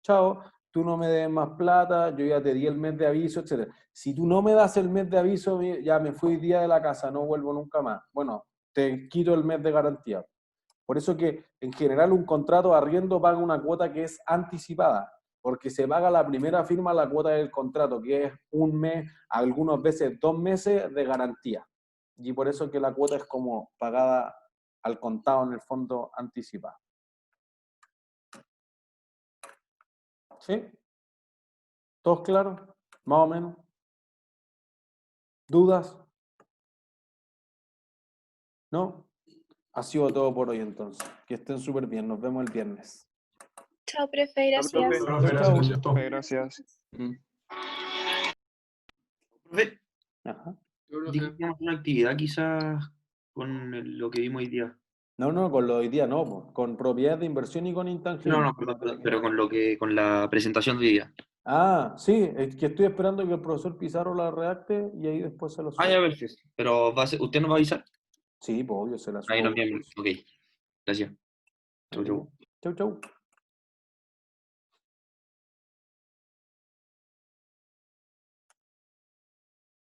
[SPEAKER 1] chao, tú no me des más plata, yo ya te di el mes de aviso, etc. Si tú no me das el mes de aviso, ya me fui día de la casa, no vuelvo nunca más. Bueno, te quito el mes de garantía. Por eso que en general un contrato de arriendo paga una cuota que es anticipada, porque se paga la primera firma la cuota del contrato, que es un mes, algunas veces 2 meses de garantía. Y por eso que la cuota es como pagada al contado en el fondo anticipada. ¿Sí? ¿Todos claros? ¿Más o menos? ¿Dudas? ¿No? Ha sido todo por hoy entonces. Que estén súper bien. Nos vemos el viernes.
[SPEAKER 2] Chao, profe, gracias.
[SPEAKER 9] Profe, gracias.
[SPEAKER 4] Profe, gracias.
[SPEAKER 6] Profe,
[SPEAKER 1] Ajá.
[SPEAKER 6] digamos una actividad quizás con lo que vimos hoy día.
[SPEAKER 1] No, con lo de hoy día no, con propiedades de inversión y con intangibles.
[SPEAKER 6] No, pero con la presentación de hoy día.
[SPEAKER 1] Ah, sí, es que estoy esperando que el profesor Pizarro la redacte y ahí después se lo
[SPEAKER 6] Ah,
[SPEAKER 1] subo.
[SPEAKER 6] ya, perfecto. Pero ¿usted nos va a avisar?
[SPEAKER 1] Sí, pues obvio, se la
[SPEAKER 6] Ahí
[SPEAKER 1] subo.
[SPEAKER 6] nos enviamos. Ok, gracias. Chau, chau.
[SPEAKER 1] Chau, chau.